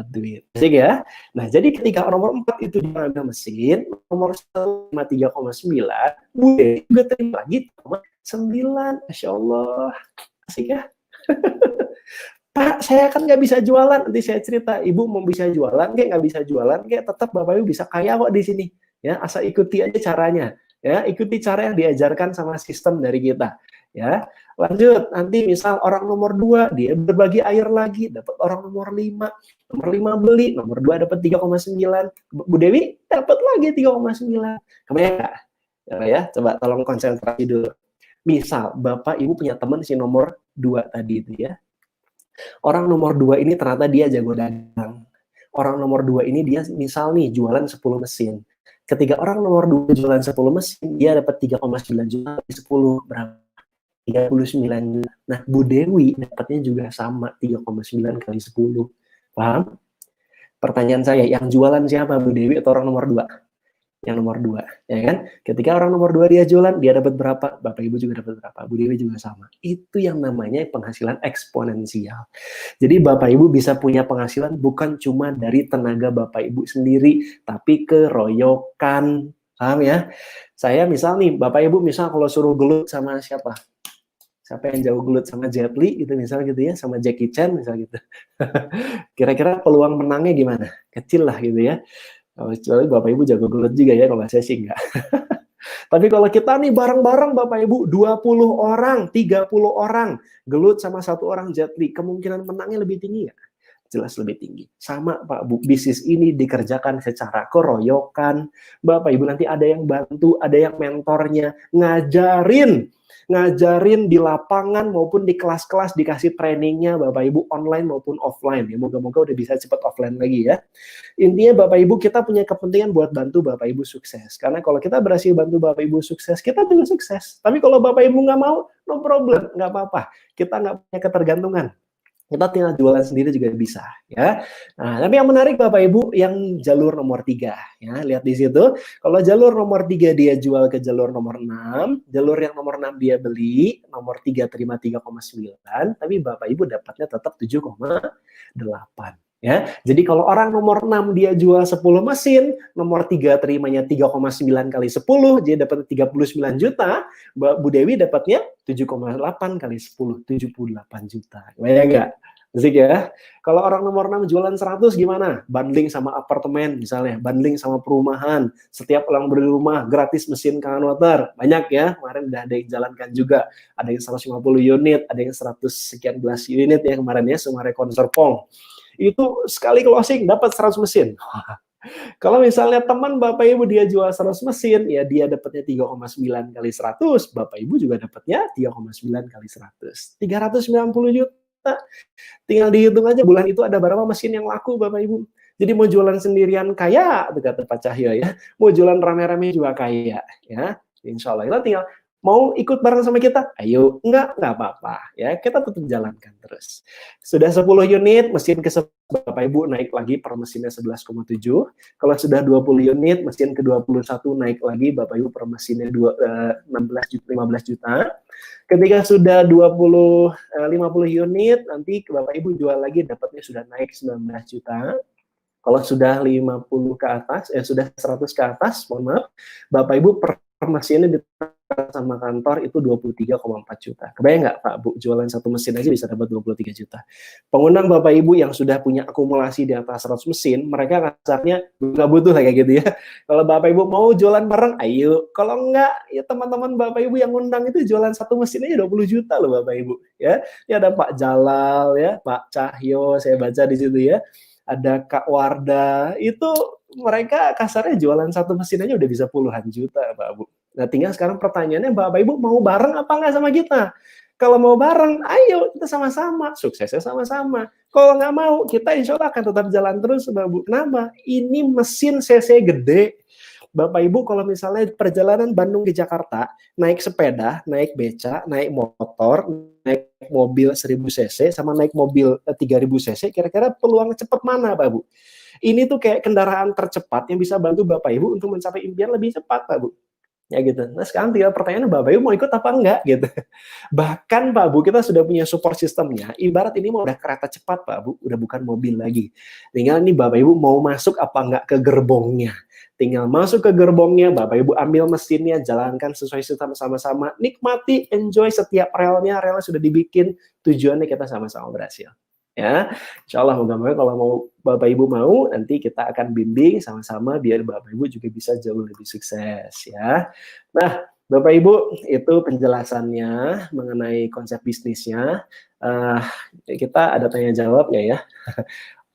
duit. Asik ya. Nah, jadi ketika nomor 4 itu dia ngambil mesin, nomor 1 3,9, Bu Dewi juga terima lagi 9. Masya Allah. Asik ya. Pak, saya kan nggak bisa jualan. Nanti saya cerita, Ibu mau bisa jualan, nggak bisa jualan, tetap Bapak Ibu bisa kaya kok di sini. Ya, asal ikuti aja caranya. Ya, ikuti cara yang diajarkan sama sistem dari kita. Ya, lanjut. Nanti misal orang nomor 2 dia berbagi air lagi, dapat orang nomor 5. Nomor 5 beli, nomor 2 dapat 3,9. Bu Dewi dapat lagi 3,9. Kebayang nggak? Ya, coba tolong konsentrasi dulu. Misal Bapak Ibu punya teman si nomor 2 tadi itu ya. Orang nomor 2 ini ternyata dia jago dagang. Orang nomor 2 ini dia misal nih jualan 10 mesin. Ketika orang nomor 2 jualan 10 mesin, dia dapat 3,9 juta kali 10 berapa? 39 juta. Nah, Bu Dewi dapatnya juga sama 3,9 kali 10. Paham? Pertanyaan saya, yang jualan siapa, Bu Dewi atau orang nomor 2? Yang nomor 2, ya kan? Ketika orang nomor 2 dia jualan, dia dapat berapa? Bapak Ibu juga dapat berapa? Bu Dewi juga sama. Itu yang namanya penghasilan eksponensial. Jadi Bapak Ibu bisa punya penghasilan bukan cuma dari tenaga Bapak Ibu sendiri, tapi keroyokan. Paham ya? Saya misal nih, Bapak Ibu misal kalau suruh gelut sama siapa? Siapa yang jauh gelut sama Jet Li gitu misal gitu ya, sama Jackie Chan misal gitu. Kira-kira peluang menangnya gimana? Kecil lah gitu ya. Kecuali Bapak Ibu jago gelut juga ya, kalau saya sih enggak. Tapi kalau kita nih bareng-bareng Bapak Ibu, 20 orang, 30 orang, gelut sama 1 orang Jet Li, kemungkinan menangnya lebih tinggi nggak? Jelas lebih tinggi. Sama Pak Bu, bisnis ini dikerjakan secara keroyokan. Bapak Ibu nanti ada yang bantu, ada yang mentornya, ngajarin di lapangan maupun di kelas-kelas, dikasih trainingnya Bapak Ibu online maupun offline ya. Moga-moga udah bisa cepat offline lagi ya. Intinya Bapak Ibu kita punya kepentingan buat bantu Bapak Ibu sukses. Karena kalau kita berhasil bantu Bapak Ibu sukses, kita juga sukses. Tapi kalau Bapak Ibu nggak mau, no problem, nggak apa-apa. Kita nggak punya ketergantungan. Kita tinggal jualan sendiri juga bisa ya. Nah, tapi yang menarik Bapak Ibu yang jalur nomor 3 ya. Lihat di situ. Kalau jalur nomor 3 dia jual ke jalur nomor 6, jalur yang nomor 6 dia beli, nomor 3 terima 3,9, tapi Bapak Ibu dapatnya tetap 7,8 ya. Jadi kalau orang nomor 6 dia jual 10 mesin, nomor 3 terimanya 3,9 kali 10, dia dapat 39 juta, Bu Dewi dapatnya 7,8 kali 10, 78 juta. Bayang nggak? Asik ya. Kalau orang nomor 6 jualan 100 gimana? Bundling sama apartemen misalnya, bundling sama perumahan. Setiap orang beli rumah gratis mesin kangen water. Banyak ya, kemarin udah ada yang jalankan juga. Ada yang 150 unit, ada yang 100 sekian belas unit ya kemarin ya, semua rekon Serpong. Itu sekali closing dapat 100 mesin. Kalau misalnya teman Bapak Ibu dia jual 100 mesin, ya dia dapatnya 3,9 kali 100, Bapak Ibu juga dapatnya 3,9 kali 100. 390 juta. Tinggal dihitung aja bulan itu ada berapa mesin yang laku Bapak Ibu. Jadi mau jualan sendirian kaya, kata Pak Cahyo ya. Mau jualan rame-rame juga kaya ya. Insya Allah kita tinggal mau ikut bareng sama kita? Ayo, enggak apa-apa ya. Kita tetap jalankan terus. Sudah 10 unit, mesin ke Bapak Ibu naik lagi per mesinnya 11,7. Kalau sudah 20 unit, mesin ke-21 naik lagi Bapak Ibu per mesinnya 15 juta. Ketika sudah 50 unit, nanti Bapak Ibu jual lagi dapatnya sudah naik 19 juta. Kalau sudah 50 ke atas, sudah 100 ke atas, mohon maaf, Bapak Ibu per mesinnya sama kantor itu 23,4 juta. Kebayang nggak Pak Bu, jualan satu mesin aja bisa dapat 23 juta. Pengundang Bapak Ibu yang sudah punya akumulasi di atas 100 mesin, mereka kasarnya nggak butuh lah kayak gitu ya. Kalau Bapak Ibu mau jualan bareng, ayo. Kalau enggak, ya teman-teman Bapak Ibu yang undang itu jualan satu mesin aja 20 juta loh Bapak Ibu. Ya, ya ada Pak Jalal ya, Pak Cahyo, saya baca di situ ya. Ada Kak Warda, itu mereka kasarnya jualan satu mesin aja udah bisa puluhan juta Pak Bu. Nah tinggal sekarang pertanyaannya Bapak Ibu mau bareng apa nggak sama kita? Kalau mau bareng, ayo kita sama-sama, suksesnya sama-sama. Kalau nggak mau, kita insya Allah akan tetap jalan terus Bapak Bu. Kenapa? Ini mesin CC gede. Bapak Ibu kalau misalnya perjalanan Bandung ke Jakarta, naik sepeda, naik beca, naik motor, naik mobil 1000 cc, sama naik mobil 3000 cc, kira-kira peluang cepat mana Pak Bu? Ini tuh kayak kendaraan tercepat yang bisa bantu Bapak Ibu untuk mencapai impian lebih cepat Pak Bu. Ya gitu. Nah sekarang tinggal pertanyaannya Bapak Ibu mau ikut apa enggak gitu. Bahkan Pak Bu kita sudah punya support sistemnya. Ibarat ini mau udah kereta cepat Pak Bu, udah bukan mobil lagi. Tinggal nih Bapak Ibu mau masuk apa enggak ke gerbongnya. Tinggal masuk ke gerbongnya, Bapak Ibu ambil mesinnya, jalankan sesuai sistem sama-sama, nikmati, enjoy setiap relnya sudah dibikin, tujuannya kita sama-sama berhasil. Ya, insya Allah moga-moga kalau mau Bapak Ibu mau, nanti kita akan bimbing sama-sama biar Bapak Ibu juga bisa jauh lebih sukses ya. Nah, Bapak Ibu itu penjelasannya mengenai konsep bisnisnya. Kita ada tanya jawabnya ya.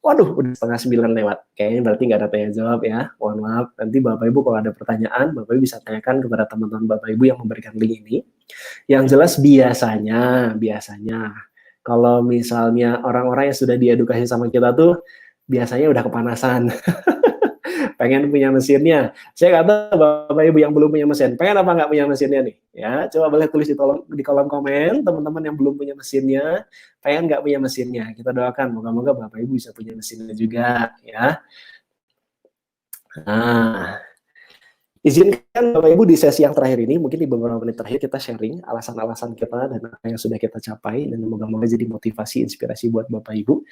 Waduh, udah 8:30 lewat. Kayaknya berarti nggak ada tanya jawab ya. Mohon maaf. Nanti Bapak Ibu kalau ada pertanyaan, Bapak Ibu bisa tanyakan kepada teman-teman Bapak Ibu yang memberikan link ini. Yang jelas biasanya kalau misalnya orang-orang yang sudah diedukasi sama kita tuh biasanya udah kepanasan. Pengen punya mesinnya. Saya kata Bapak Ibu yang belum punya mesin, pengen apa nggak punya mesinnya nih? Ya, coba boleh tulis di kolom komen, teman-teman yang belum punya mesinnya, pengen nggak punya mesinnya? Kita doakan, moga-moga Bapak Ibu bisa punya mesinnya juga, ya. Nah, izinkan Bapak Ibu di sesi yang terakhir ini, mungkin di beberapa menit terakhir kita sharing alasan-alasan kita dan apa yang sudah kita capai, dan moga-moga jadi motivasi, inspirasi buat Bapak Ibu.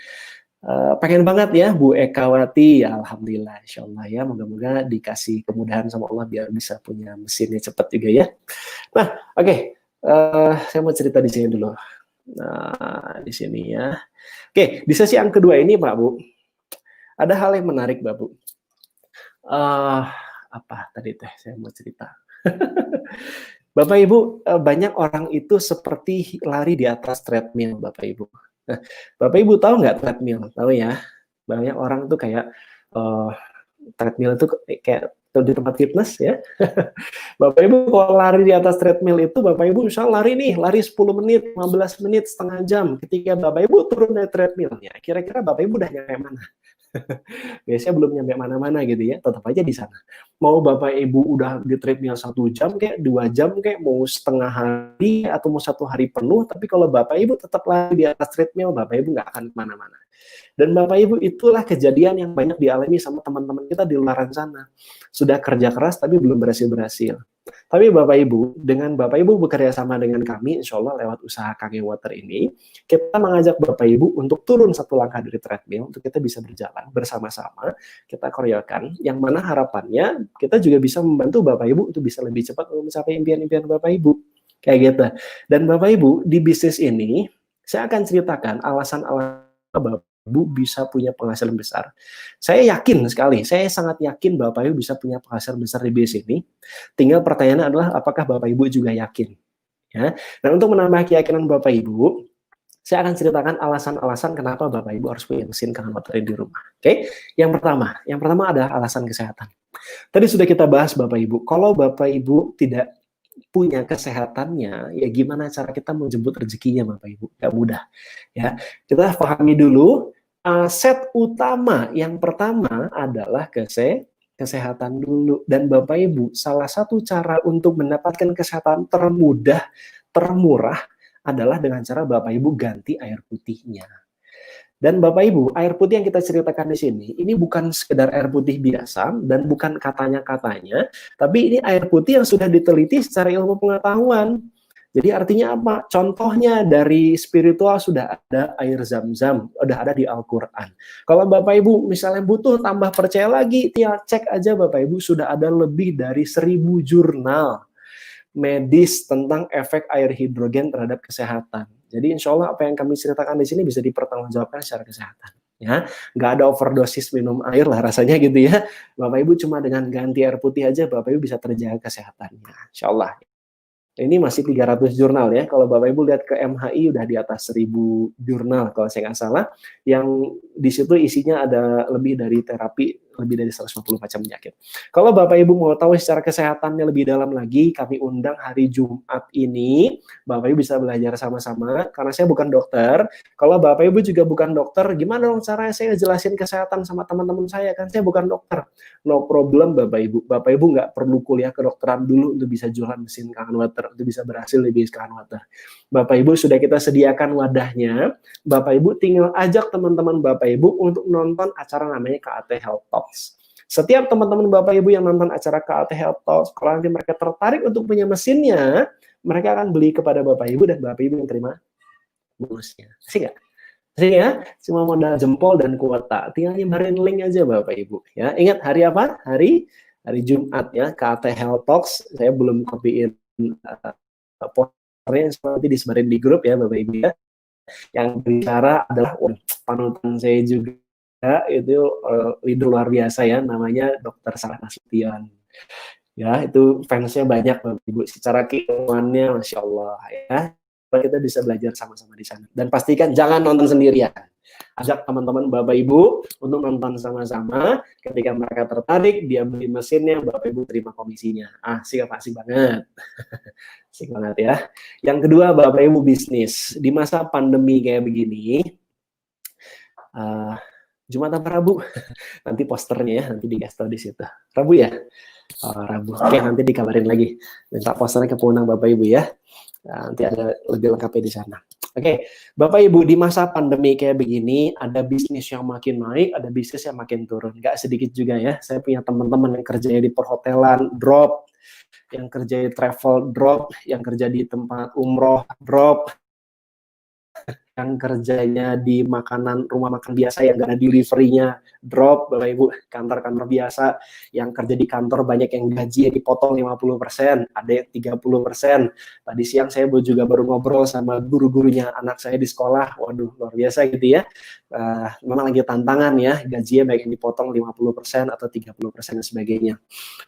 Pengen banget ya Bu Ekawati, ya alhamdulillah, insya Allah ya, moga-moga dikasih kemudahan sama Allah biar bisa punya mesinnya cepat juga ya. Nah, oke, saya mau cerita di sini dulu. Nah, di sini ya. Oke, di sesi yang kedua ini Pak Bu, ada hal yang menarik Pak Bu. Apa tadi teh saya mau cerita? Bapak Ibu, banyak orang itu seperti lari di atas treadmill Bapak Ibu. Nah, Bapak Ibu tahu nggak treadmill? Tahu ya? Banyak orang tuh kayak treadmill itu kayak di tempat fitness ya. Bapak Ibu kalau lari di atas treadmill itu, Bapak Ibu misal lari 10 menit, 15 menit, setengah jam. Ketika Bapak Ibu turun dari treadmillnya, kira-kira Bapak Ibu udah nyampe mana? Biasanya belum nyampe mana-mana gitu ya, tetap aja di sana. Mau Bapak Ibu udah di treadmill 1 jam kayak 2 jam kayak mau setengah hari atau mau 1 hari penuh, tapi kalau Bapak Ibu tetap lari di atas treadmill, Bapak Ibu nggak akan kemana-mana. Dan Bapak Ibu itulah kejadian yang banyak dialami sama teman-teman kita di luar sana. Sudah kerja keras tapi belum berhasil-berhasil. Tapi Bapak Ibu, dengan Bapak Ibu bekerja sama dengan kami, insya Allah lewat usaha KG Water ini, kita mengajak Bapak Ibu untuk turun 1 langkah dari treadmill, untuk kita bisa berjalan bersama-sama, kita koreokan, yang mana harapannya kita juga bisa membantu Bapak Ibu untuk bisa lebih cepat mencapai impian-impian Bapak Ibu. Kayak gitu. Dan Bapak Ibu, di bisnis ini, saya akan ceritakan alasan-alasan Bapak Ibu bisa punya penghasilan besar. Saya yakin sekali, saya sangat yakin Bapak Ibu bisa punya penghasilan besar di bisnis ini. Tinggal pertanyaannya adalah apakah Bapak Ibu juga yakin? Ya. Dan untuk menambah keyakinan Bapak Ibu, saya akan ceritakan alasan-alasan kenapa Bapak Ibu harus punya mesin kangen baterai di rumah. Oke? Yang pertama adalah alasan kesehatan. Tadi sudah kita bahas Bapak Ibu, kalau Bapak Ibu tidak punya kesehatannya, ya gimana cara kita menjemput rezekinya Bapak Ibu? Gak mudah. Ya, kita pahami dulu aset utama yang pertama adalah kesehatan dulu. Dan Bapak Ibu, salah satu cara untuk mendapatkan kesehatan termudah, termurah adalah dengan cara Bapak Ibu ganti air putihnya. Dan Bapak Ibu, air putih yang kita ceritakan di sini, ini bukan sekedar air putih biasa dan bukan katanya-katanya, tapi ini air putih yang sudah diteliti secara ilmu pengetahuan. Jadi artinya apa? Contohnya dari spiritual sudah ada air Zam-Zam, sudah ada di Al-Quran. Kalau Bapak Ibu misalnya butuh tambah percaya lagi, tinggal cek aja Bapak Ibu, sudah ada lebih dari 1000 jurnal medis tentang efek air hidrogen terhadap kesehatan. Jadi insya Allah apa yang kami ceritakan di sini bisa dipertanggungjawabkan secara kesehatan. Ya, nggak ada overdosis minum air lah rasanya gitu ya. Bapak Ibu cuma dengan ganti air putih aja Bapak Ibu bisa terjaga kesehatannya. Insya Allah. Ini masih 300 jurnal ya. Kalau Bapak Ibu lihat ke MHI udah di atas 1000 jurnal kalau saya nggak salah. Yang di situ isinya ada lebih dari terapi, lebih dari 150 macam penyakit. Kalau Bapak Ibu mau tahu secara kesehatannya lebih dalam lagi, kami undang hari Jumat ini. Bapak Ibu bisa belajar sama-sama, karena saya bukan dokter. Kalau Bapak Ibu juga bukan dokter, gimana dong caranya saya jelasin kesehatan sama teman-teman saya? Kan saya bukan dokter. No problem Bapak Ibu. Bapak Ibu nggak perlu kuliah kedokteran dulu untuk bisa jualan mesin Kangen Water, untuk bisa berhasil di bisnis Kangen Water. Bapak Ibu sudah kita sediakan wadahnya. Bapak Ibu tinggal ajak teman-teman Bapak Ibu untuk nonton acara namanya KAT Health Talks. Setiap teman-teman Bapak Ibu yang nonton acara KAT Health Talks, kalau nanti mereka tertarik untuk punya mesinnya, mereka akan beli kepada Bapak Ibu dan Bapak Ibu yang terima bonusnya. Asik nggak? Asik ya? Cuma modal jempol dan kuota. Tinggal nyebarin link aja Bapak Ibu. Ya, ingat hari apa? Hari Jumat ya, KAT Health Talks. Saya belum copyin posternya, nanti disebarin di grup ya Bapak Ibu ya. Yang bicara adalah panutan saya juga, itu leader luar biasa ya, namanya Dr. Sarah Nasution. Ya, itu fansnya banyak Bapak Ibu. Secara keilmuannya Masya Allah ya. Kita bisa belajar sama-sama di sana. Dan pastikan jangan nonton sendirian. Ajak teman-teman Bapak Ibu untuk nonton sama-sama. Ketika mereka tertarik, dia beli mesinnya, Bapak Ibu terima komisinya. Asik banget. Asik banget ya. Yang kedua, Bapak Ibu bisnis. Di masa pandemi kayak begini, Jumat apa Rabu? Nanti posternya ya, nanti dikasih tahu di situ. Rabu ya? Rabu. Oke, nanti dikabarin lagi. Minta posternya ke Punang Bapak Ibu ya. Nanti ada lebih lengkapnya di sana. Oke, Bapak Ibu, di masa pandemi kayak begini, ada bisnis yang makin naik, ada bisnis yang makin turun. Nggak sedikit juga ya. Saya punya teman-teman yang kerjanya di perhotelan, drop. Yang kerja di travel, drop. Yang kerja di tempat umroh, drop. Yang kerjanya di rumah makan biasa yang gak ada delivery-nya, drop Bapak Ibu. Kantor-kantor biasa yang kerja di kantor banyak yang gajinya dipotong 50%, ada yang 30%. Tadi siang saya juga baru ngobrol sama guru-gurunya anak saya di sekolah. Waduh, luar biasa gitu ya. Memang lagi tantangan ya, gajinya baik yang dipotong 50% atau 30% dan sebagainya.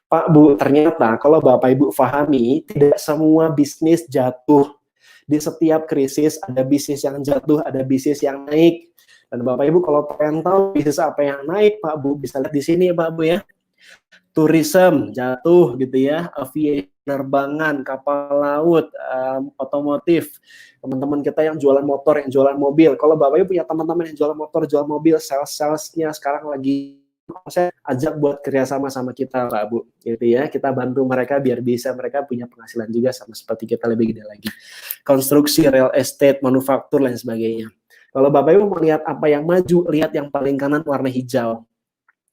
Pak Bu, ternyata kalau Bapak Ibu pahami, tidak semua bisnis jatuh. Di setiap krisis ada bisnis yang jatuh, ada bisnis yang naik. Dan Bapak Ibu kalau pengen tahu bisnis apa yang naik, Pak Bu bisa lihat di sini Pak Bu ya. Tourism jatuh gitu ya, aviation, penerbangan, kapal laut, otomotif. Teman-teman kita yang jualan motor, yang jualan mobil. Kalau Bapak Ibu punya teman-teman yang jualan motor, jualan mobil, salesnya sekarang lagi, saya ajak buat kerjasama sama kita Pak Bu, gitu ya. Kita bantu mereka biar bisa mereka punya penghasilan juga sama seperti kita, lebih gede lagi. Konstruksi, real estate, manufaktur, dan sebagainya. Kalau Bapak Ibu melihat apa yang maju, lihat yang paling kanan warna hijau.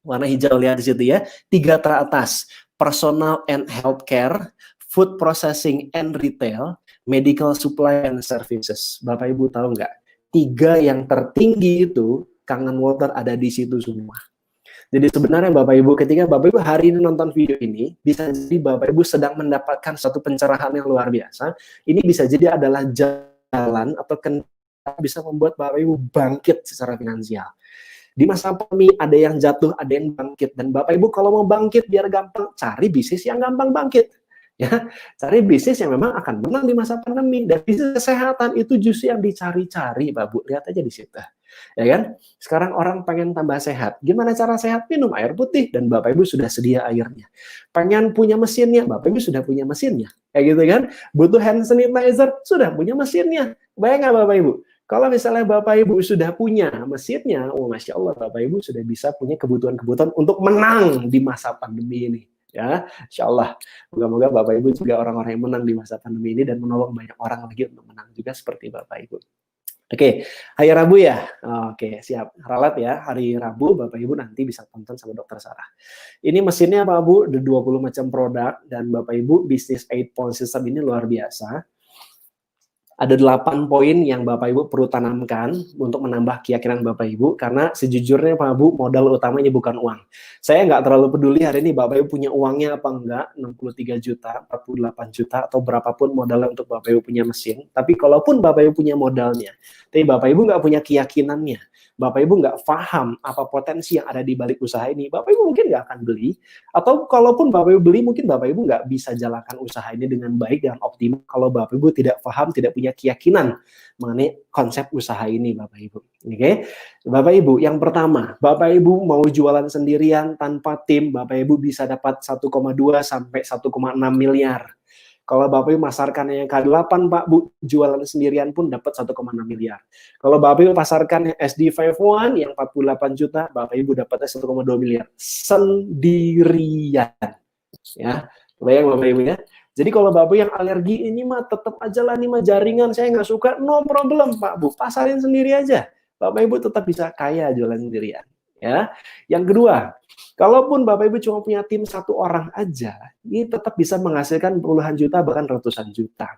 Warna hijau lihat di situ ya. 3 teratas, personal and healthcare, food processing and retail, medical supply and services. Bapak Ibu tahu nggak? 3 yang tertinggi itu Kangen Water ada di situ semua. Jadi sebenarnya Bapak Ibu, ketika Bapak Ibu hari ini nonton video ini, bisa jadi Bapak Ibu sedang mendapatkan satu pencerahan yang luar biasa. Ini bisa jadi adalah jalan atau bisa membuat Bapak Ibu bangkit secara finansial. Di masa pandemi ada yang jatuh, ada yang bangkit. Dan Bapak Ibu kalau mau bangkit biar gampang, cari bisnis yang gampang bangkit. Ya, cari bisnis yang memang akan menang di masa pandemi. Dan bisnis kesehatan itu justru yang dicari-cari, Bapak Bu. Lihat aja di situ. Ya kan? Sekarang orang pengen tambah sehat. Gimana cara sehat? Minum air putih dan Bapak Ibu sudah sedia airnya. Pengen punya mesinnya, Bapak Ibu sudah punya mesinnya. Kayak gitu kan? Butuh hand sanitizer, sudah punya mesinnya. Bayang nggak Bapak Ibu? Kalau misalnya Bapak Ibu sudah punya mesinnya, Masya Allah Bapak Ibu sudah bisa punya kebutuhan-kebutuhan untuk menang di masa pandemi ini. Ya, Insya Allah. Moga-moga Bapak Ibu juga orang-orang yang menang di masa pandemi ini dan menolong banyak orang lagi untuk menang juga seperti Bapak Ibu. Oke, hari Rabu ya. Oke, siap. Ralat ya, hari Rabu Bapak Ibu nanti bisa tonton sama Dr. Sarah. Ini mesinnya Pak Bu, ada 20 macam produk dan Bapak Ibu bisnis 8 point system ini luar biasa. Ada 8 poin yang Bapak Ibu perlu tanamkan untuk menambah keyakinan Bapak Ibu, karena sejujurnya Pak Bu, modal utamanya bukan uang. Saya nggak terlalu peduli hari ini Bapak Ibu punya uangnya apa enggak, 63 juta, 48 juta, atau berapapun modalnya untuk Bapak Ibu punya mesin. Tapi kalaupun Bapak Ibu punya modalnya, tapi Bapak Ibu nggak punya keyakinannya, Bapak Ibu nggak paham apa potensi yang ada di balik usaha ini, Bapak Ibu mungkin nggak akan beli. Atau kalaupun Bapak Ibu beli, mungkin Bapak Ibu nggak bisa jalankan usaha ini dengan baik dan optimal kalau Bapak Ibu tidak paham, tidak punya keyakinan mengenai konsep usaha ini, Bapak Ibu. Oke, Bapak Ibu, yang pertama, Bapak Ibu mau jualan sendirian tanpa tim, Bapak Ibu bisa dapat 1,2 sampai 1,6 miliar. Kalau Bapak Ibu masarkan yang K8, Pak Bu, jualan sendirian pun dapat 1,6 miliar. Kalau Bapak Ibu pasarkan yang SD51 yang 48 juta, Bapak Ibu dapatnya 1,2 miliar sendirian. Ya, bayang Bapak Ibu ya. Jadi kalau Bapak yang alergi ini mah tetap aja lah, ini mah jaringan, saya nggak suka, no problem Pak Bu, pasarin sendiri aja. Bapak Ibu tetap bisa kaya jualan sendirian. Ya, yang kedua, kalaupun Bapak Ibu cuma punya tim 1 orang aja, ini tetap bisa menghasilkan puluhan juta bahkan ratusan juta.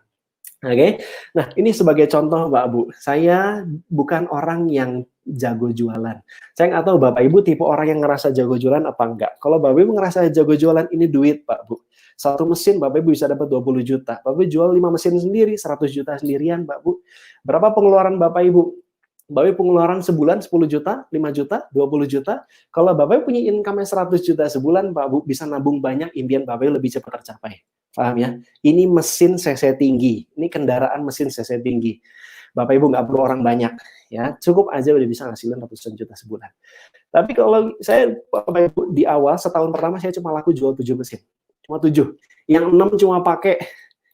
Oke, nah ini sebagai contoh Mbak Bu, saya bukan orang yang jago jualan. Saya nggak tahu Bapak Ibu tipe orang yang ngerasa jago jualan apa enggak. Kalau Bapak Ibu ngerasa jago jualan, ini duit Pak Bu. 1 mesin Bapak Ibu bisa dapat 20 juta. Bapak Ibu jual 5 mesin sendiri, 100 juta sendirian Pak Bu. Berapa pengeluaran Bapak Ibu? Bapak Ibu pengeluaran sebulan 10 juta, 5 juta, 20 juta. Kalau Bapak Ibu punya income 100 juta sebulan, Pak Bu, bisa nabung banyak, impian Bapak Ibu lebih cepat tercapai. Paham ya? Ini mesin CC tinggi, ini kendaraan mesin CC tinggi. Bapak Ibu nggak perlu orang banyak, ya cukup aja udah bisa ngasilin ratusan juta sebulan. Tapi kalau saya Bapak Ibu di awal setahun pertama saya cuma laku jual 7 mesin, cuma 7. Yang 6 cuma pakai,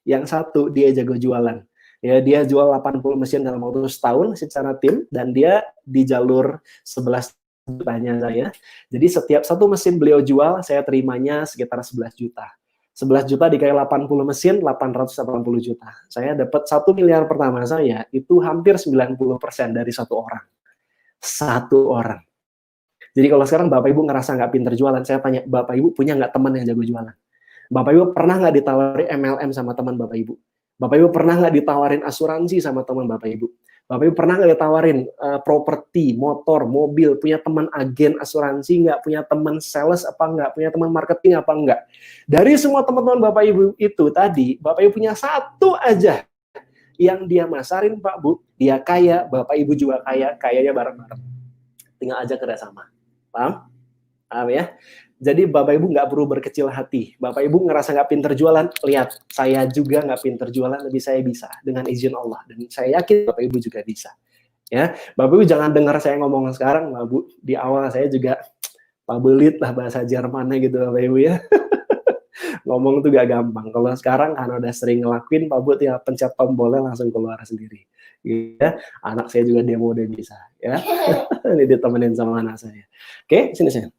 yang 1 dia jago jualan. Ya, dia jual 80 mesin dalam waktu setahun secara tim, dan dia di jalur 11 jutanya saya. Jadi setiap 1 mesin beliau jual, saya terimanya sekitar 11 juta. 11 juta dikali 80 mesin, 880 juta. Saya dapat 1 miliar pertama saya, itu hampir 90% dari 1 orang. 1 orang. Jadi kalau sekarang Bapak Ibu ngerasa nggak pinter jualan, saya tanya, Bapak Ibu punya nggak teman yang jago jualan? Bapak Ibu pernah nggak ditawari MLM sama teman Bapak Ibu? Bapak Ibu pernah nggak ditawarin asuransi sama teman Bapak Ibu? Bapak Ibu pernah nggak ditawarin properti, motor, mobil, punya teman agen asuransi nggak? Punya teman sales apa nggak? Punya teman marketing apa nggak? Dari semua teman-teman Bapak Ibu itu tadi, Bapak Ibu punya 1 aja yang dia masarin Pak Bu, dia kaya, Bapak Ibu juga kaya, kayanya bareng-bareng. Tinggal aja kerjasama. Paham? Paham ya? Jadi Bapak Ibu nggak perlu berkecil hati. Bapak Ibu ngerasa nggak pinter jualan, lihat, saya juga nggak pinter jualan, lebih saya bisa dengan izin Allah. Dan saya yakin Bapak Ibu juga bisa. Ya, Bapak Ibu jangan dengar saya ngomong sekarang, Bapak Ibu. Di awal saya juga pabelit lah bahasa Jermannya gitu, Bapak Ibu ya. Ngomong tuh gak gampang. Kalau sekarang karena udah sering ngelakuin, Pak Bu tinggal pencet tombolnya langsung keluar sendiri. Ya, anak saya juga demo udah bisa. Ya, ini ditemenin sama anak saya. Oke, sini saya.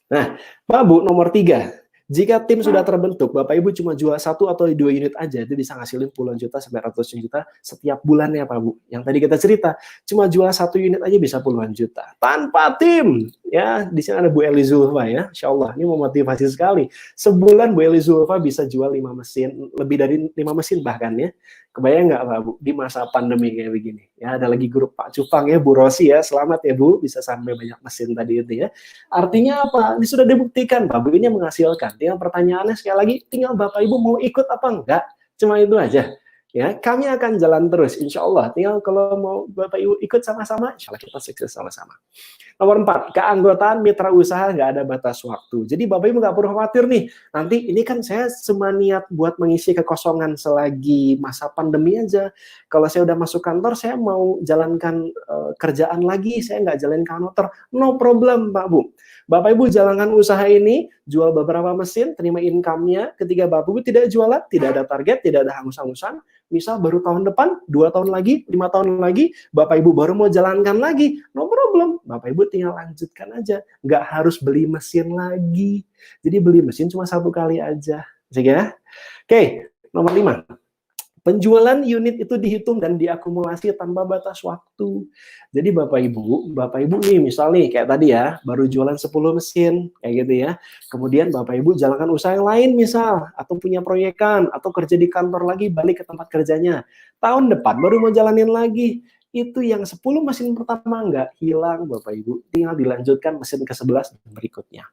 Nah, Pak Bu, nomor 3. Jika tim sudah terbentuk, Bapak Ibu cuma jual 1 atau 2 unit aja, itu bisa ngasilin puluhan juta sampai ratusan juta setiap bulannya, Pak Bu. Yang tadi kita cerita, cuma jual 1 unit aja bisa puluhan juta. Tanpa tim, ya, di sini ada Bu Eli Zulfa ya, Insya Allah, ini memotivasi sekali. Sebulan Bu Eli Zulfa bisa jual 5 mesin, lebih dari 5 mesin bahkan ya. Kebayang nggak Pak Bu, di masa pandemi kayak begini? Ya, ada lagi grup Pak Cupang ya, Bu Rosi ya, selamat ya Bu, bisa sampai banyak mesin tadi itu ya. Artinya apa? Ini sudah dibuktikan, Pak Bu, ini menghasilkan. Tinggal pertanyaannya sekali lagi, tinggal Bapak Ibu mau ikut apa enggak? Cuma itu aja. Ya, kami akan jalan terus, insya Allah. Tinggal kalau mau Bapak Ibu ikut sama-sama, insya Allah kita sukses sama-sama. Nomor 4, keanggotaan mitra usaha nggak ada batas waktu. Jadi Bapak Ibu nggak perlu khawatir nih, nanti ini kan saya cuma niat buat mengisi kekosongan selagi masa pandemi aja. Kalau saya udah masuk kantor, saya mau jalankan kerjaan lagi, saya nggak jalan kantor. No problem Pak Bu. Bapak Ibu jalankan usaha ini, jual beberapa mesin, terima income-nya. Ketika Bapak Ibu tidak jualan, tidak ada target, tidak ada hangus-hangusan, misal baru tahun depan, 2 tahun lagi, 5 tahun lagi, Bapak Ibu baru mau jalankan lagi, no problem. Bapak Ibu tinggal lanjutkan aja. Nggak harus beli mesin lagi. Jadi beli mesin cuma 1 kali aja. Ya? Oke, nomor 5. Penjualan unit itu dihitung dan diakumulasi tanpa batas waktu. Jadi Bapak Ibu nih misal nih kayak tadi ya, baru jualan 10 mesin kayak gitu ya. Kemudian Bapak Ibu jalankan usaha yang lain misal, atau punya proyekan, atau kerja di kantor lagi, balik ke tempat kerjanya. Tahun depan baru mau jalanin lagi. Itu yang 10 mesin pertama nggak hilang Bapak Ibu, tinggal dilanjutkan mesin ke-11 berikutnya.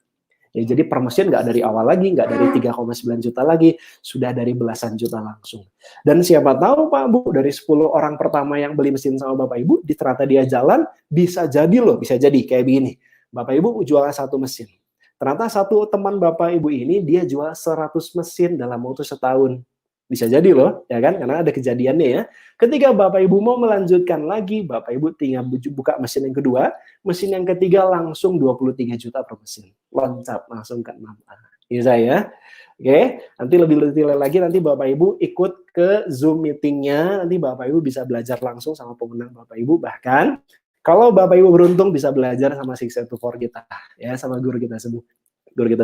Ya, jadi per mesin nggak dari awal lagi, nggak dari 3,9 juta lagi, sudah dari belasan juta langsung. Dan siapa tahu Pak Bu, dari 10 orang pertama yang beli mesin sama Bapak Ibu, di ternyata dia jalan, bisa jadi loh, bisa jadi kayak begini. Bapak Ibu jual 1 mesin. Ternyata satu teman Bapak Ibu ini, dia jual 100 mesin dalam waktu setahun. Bisa jadi loh, ya kan? Karena ada kejadiannya ya. Ketika Bapak Ibu mau melanjutkan lagi, Bapak Ibu tinggal buka mesin yang kedua, mesin yang ketiga langsung 23 juta per mesin. Loncat langsung ke 6A. Ini saya. Oke, nanti lebih detail lagi nanti Bapak Ibu ikut ke Zoom meetingnya, nanti Bapak Ibu bisa belajar langsung sama pemenang Bapak Ibu, bahkan kalau Bapak Ibu beruntung bisa belajar sama 624 kita, ya, sama guru kita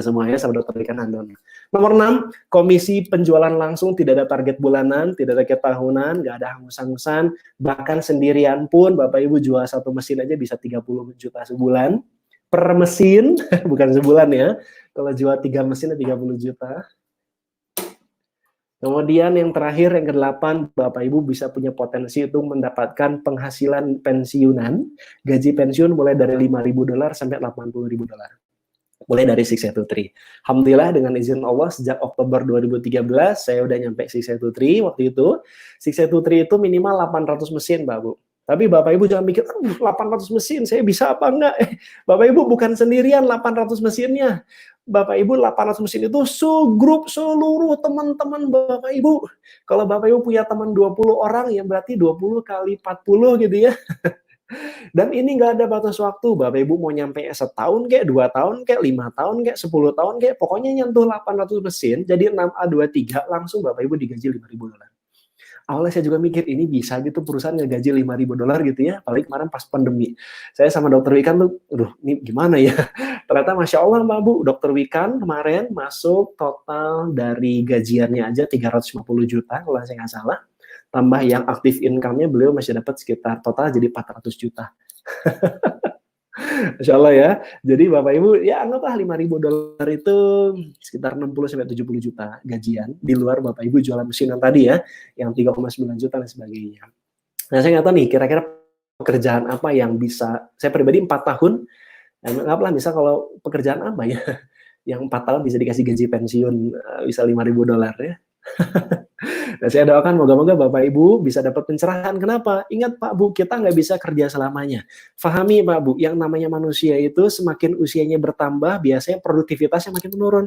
semua ya, sama Dr. Wikan Handono. Nomor 6, komisi penjualan langsung, tidak ada target bulanan, tidak ada target tahunan, nggak ada hangus-hangusan, bahkan sendirian pun Bapak Ibu jual 1 mesin aja bisa 30 juta sebulan per mesin, bukan sebulan ya. Kalau jual 3 mesin 30 juta. Kemudian yang terakhir, yang ke-8, Bapak Ibu bisa punya potensi untuk mendapatkan penghasilan pensiunan, gaji pensiun mulai dari $5.000 sampai $80.000. Mulai dari 613. Alhamdulillah dengan izin Allah sejak Oktober 2013 saya udah nyampe 613 waktu itu. 613 itu minimal 800 mesin, Pak Bu. Tapi Bapak Ibu jangan mikir, 800 mesin saya bisa apa enggak? Bapak Ibu bukan sendirian 800 mesinnya. Bapak Ibu 800 mesin itu segrup seluruh teman-teman Bapak Ibu. Kalau Bapak Ibu punya teman 20 orang ya berarti 20 kali 40 gitu ya. Dan ini nggak ada batas waktu, Bapak Ibu mau nyampe setahun kek, 2 tahun kek, 5 tahun kek, 10 tahun kek, pokoknya nyentuh 800 mesin, jadi 6A23 langsung Bapak Ibu digaji $5.000. Awalnya saya juga mikir ini bisa gitu perusahaan ngegaji $5.000 gitu ya, apalagi kemarin pas pandemi. Saya sama Dr. Wikan tuh, aduh ini gimana ya? Ternyata Masya Allah Mbak Bu, Dr. Wikan kemarin masuk total dari gajiannya aja 350 juta kalau saya nggak salah. Tambah yang aktif income-nya beliau masih dapat sekitar total jadi 400 juta. Masya Allah ya. Jadi Bapak Ibu ya anggaplah $5.000 itu sekitar 60-70 juta gajian di luar Bapak Ibu jualan mesin yang tadi ya, yang 3,9 juta dan sebagainya. Nah saya nggak tahu nih kira-kira pekerjaan apa yang bisa, saya pribadi 4 tahun, anggaplah misal kalau pekerjaan apa ya, yang 4 tahun bisa dikasih gaji pensiun bisa $5.000 ya. Nah, saya doakan moga-moga Bapak Ibu bisa dapat pencerahan. Kenapa? Ingat Pak Bu, kita nggak bisa kerja selamanya. Fahami Pak Bu, yang namanya manusia itu semakin usianya bertambah, biasanya produktivitasnya makin menurun.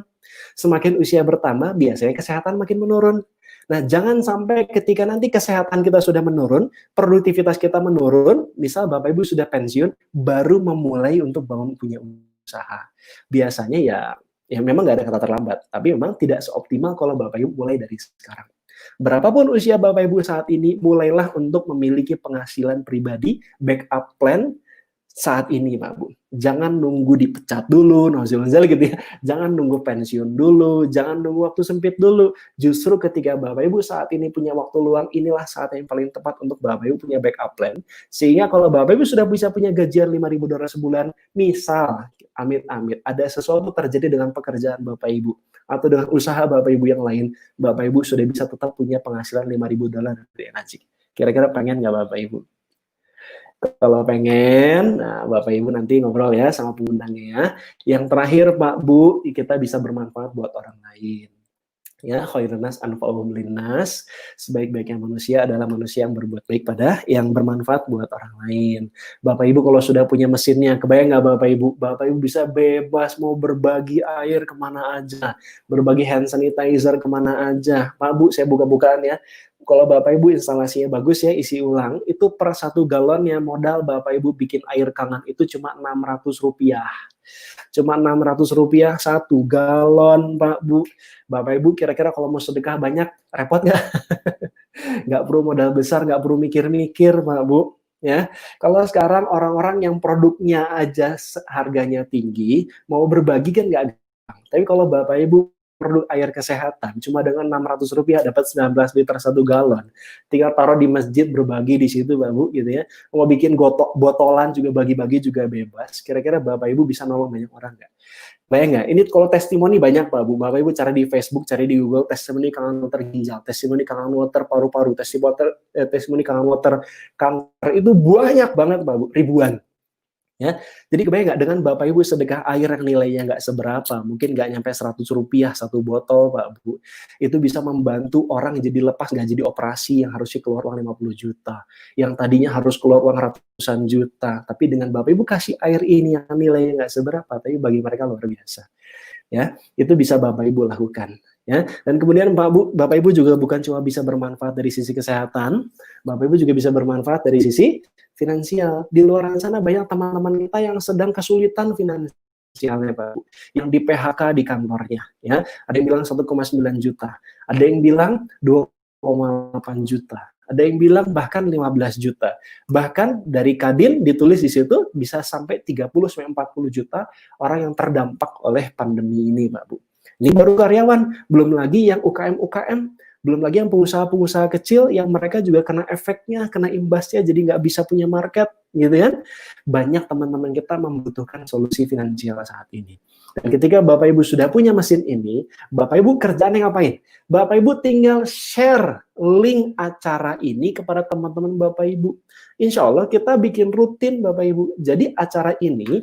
Semakin usia bertambah, biasanya kesehatan makin menurun. Nah, jangan sampai ketika nanti kesehatan kita sudah menurun, produktivitas kita menurun, misal Bapak Ibu sudah pensiun, baru memulai untuk bangun punya usaha. Biasanya ya memang nggak ada kata terlambat, tapi memang tidak seoptimal kalau Bapak Ibu mulai dari sekarang. Berapapun usia Bapak Ibu saat ini, mulailah untuk memiliki penghasilan pribadi, backup plan saat ini Pak Bu. Jangan nunggu dipecat dulu, nauzubillah gitu ya. Jangan nunggu pensiun dulu, jangan nunggu waktu sempit dulu. Justru ketika Bapak Ibu saat ini punya waktu luang, inilah saat yang paling tepat untuk Bapak Ibu punya backup plan. Sehingga kalau Bapak Ibu sudah bisa punya gajian $5.000 sebulan, misal amit-amit ada sesuatu terjadi dengan pekerjaan Bapak Ibu atau dengan usaha Bapak Ibu yang lain, Bapak Ibu sudah bisa tetap punya penghasilan $5.000 dari ngaji. Kira-kira pengen nggak Bapak Ibu? Kalau pengen, nah Bapak Ibu nanti ngobrol ya sama pengundangnya ya. Yang terakhir Pak Bu, kita bisa bermanfaat buat orang lain. Ya, khairun nas anfa'uhum linnas. Sebaik-baiknya manusia adalah manusia yang berbuat baik pada yang bermanfaat buat orang lain. Bapak Ibu kalau sudah punya mesinnya, kebayang nggak Bapak Ibu? Bapak Ibu bisa bebas mau berbagi air kemana aja, berbagi hand sanitizer kemana aja. Pak Bu, saya buka-bukaan ya. Kalau Bapak Ibu instalasinya bagus ya, isi ulang, itu per 1 galonnya modal Bapak Ibu bikin air kangen itu cuma Rp600. Cuma Rp600 1 galon, Pak Bu. Bapak Ibu kira-kira kalau mau sedekah banyak, repot nggak? Nggak perlu modal besar, nggak perlu mikir-mikir, Pak Bu. Ya, kalau sekarang orang-orang yang produknya aja harganya tinggi, mau berbagi kan nggak gampang. Tapi kalau Bapak Ibu produk air kesehatan cuma dengan Rp600 dapat 19 liter 1 galon. Tinggal taruh di masjid berbagi di situ Bapak gitu ya. Mau bikin botolan juga bagi-bagi juga bebas. Kira-kira Bapak Ibu bisa nolong banyak orang nggak? Bayang nggak? Ini kalau testimoni banyak Pak Bu. Bapak Ibu cari di Facebook, cari di Google, testimoni kanker ginjal, testimoni kanker paru-paru, testimoni kanker kanker itu banyak banget Pak Bu, ribuan. Ya, jadi kebayang nggak dengan Bapak Ibu sedekah air yang nilainya nggak seberapa, mungkin nggak nyampe Rp100 satu botol Pak Bu, itu bisa membantu orang jadi lepas nggak jadi operasi yang harusnya keluar uang 50 juta, yang tadinya harus keluar uang ratusan juta, tapi dengan Bapak Ibu kasih air ini yang nilainya nggak seberapa, tapi bagi mereka luar biasa. Ya, itu bisa Bapak Ibu lakukan. Ya, dan kemudian Bapak Ibu juga bukan cuma bisa bermanfaat dari sisi kesehatan, Bapak Ibu juga bisa bermanfaat dari sisi finansial. Di luar sana banyak teman-teman kita yang sedang kesulitan finansialnya Pak, yang di PHK di kantornya. Ya, ada yang bilang 1,9 juta, ada yang bilang 2,8 juta, ada yang bilang bahkan 15 juta. Bahkan dari Kadin ditulis di situ bisa sampai 30-40 juta orang yang terdampak oleh pandemi ini Pak Bu. Ini baru karyawan, belum lagi yang UKM, belum lagi yang pengusaha-pengusaha kecil yang mereka juga kena efeknya, kena imbasnya, jadi nggak bisa punya market, gitu kan? Banyak teman-teman kita membutuhkan solusi finansial saat ini. Dan ketika Bapak Ibu sudah punya mesin ini, Bapak Ibu kerjaannya ngapain? Bapak Ibu tinggal share link acara ini kepada teman-teman Bapak Ibu. Insya Allah kita bikin rutin Bapak Ibu. Jadi acara ini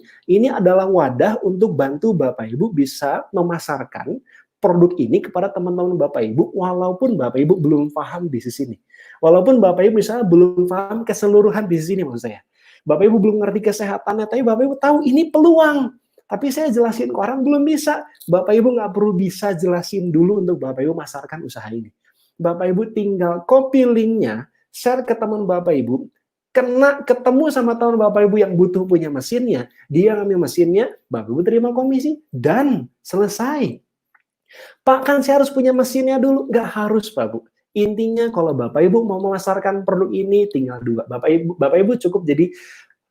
adalah wadah untuk bantu Bapak Ibu bisa memasarkan produk ini kepada teman-teman Bapak Ibu, walaupun Bapak Ibu belum paham bisnis ini. Walaupun Bapak Ibu misalnya belum paham keseluruhan bisnis ini maksud saya. Bapak Ibu belum ngerti kesehatannya, tapi Bapak Ibu tahu ini peluang. Tapi saya jelasin ke orang belum bisa. Bapak Ibu nggak perlu bisa jelasin dulu untuk Bapak Ibu masarkan usaha ini. Bapak Ibu tinggal copy linknya, share ke teman Bapak Ibu, ketemu sama teman Bapak Ibu yang butuh punya mesinnya, dia ngambil mesinnya, Bapak Ibu terima komisi, dan selesai. Pak, kan saya harus punya mesinnya dulu. Nggak harus, Pak Bu. Intinya kalau Bapak Ibu mau memasarkan produk ini, tinggal dua. Bapak Ibu cukup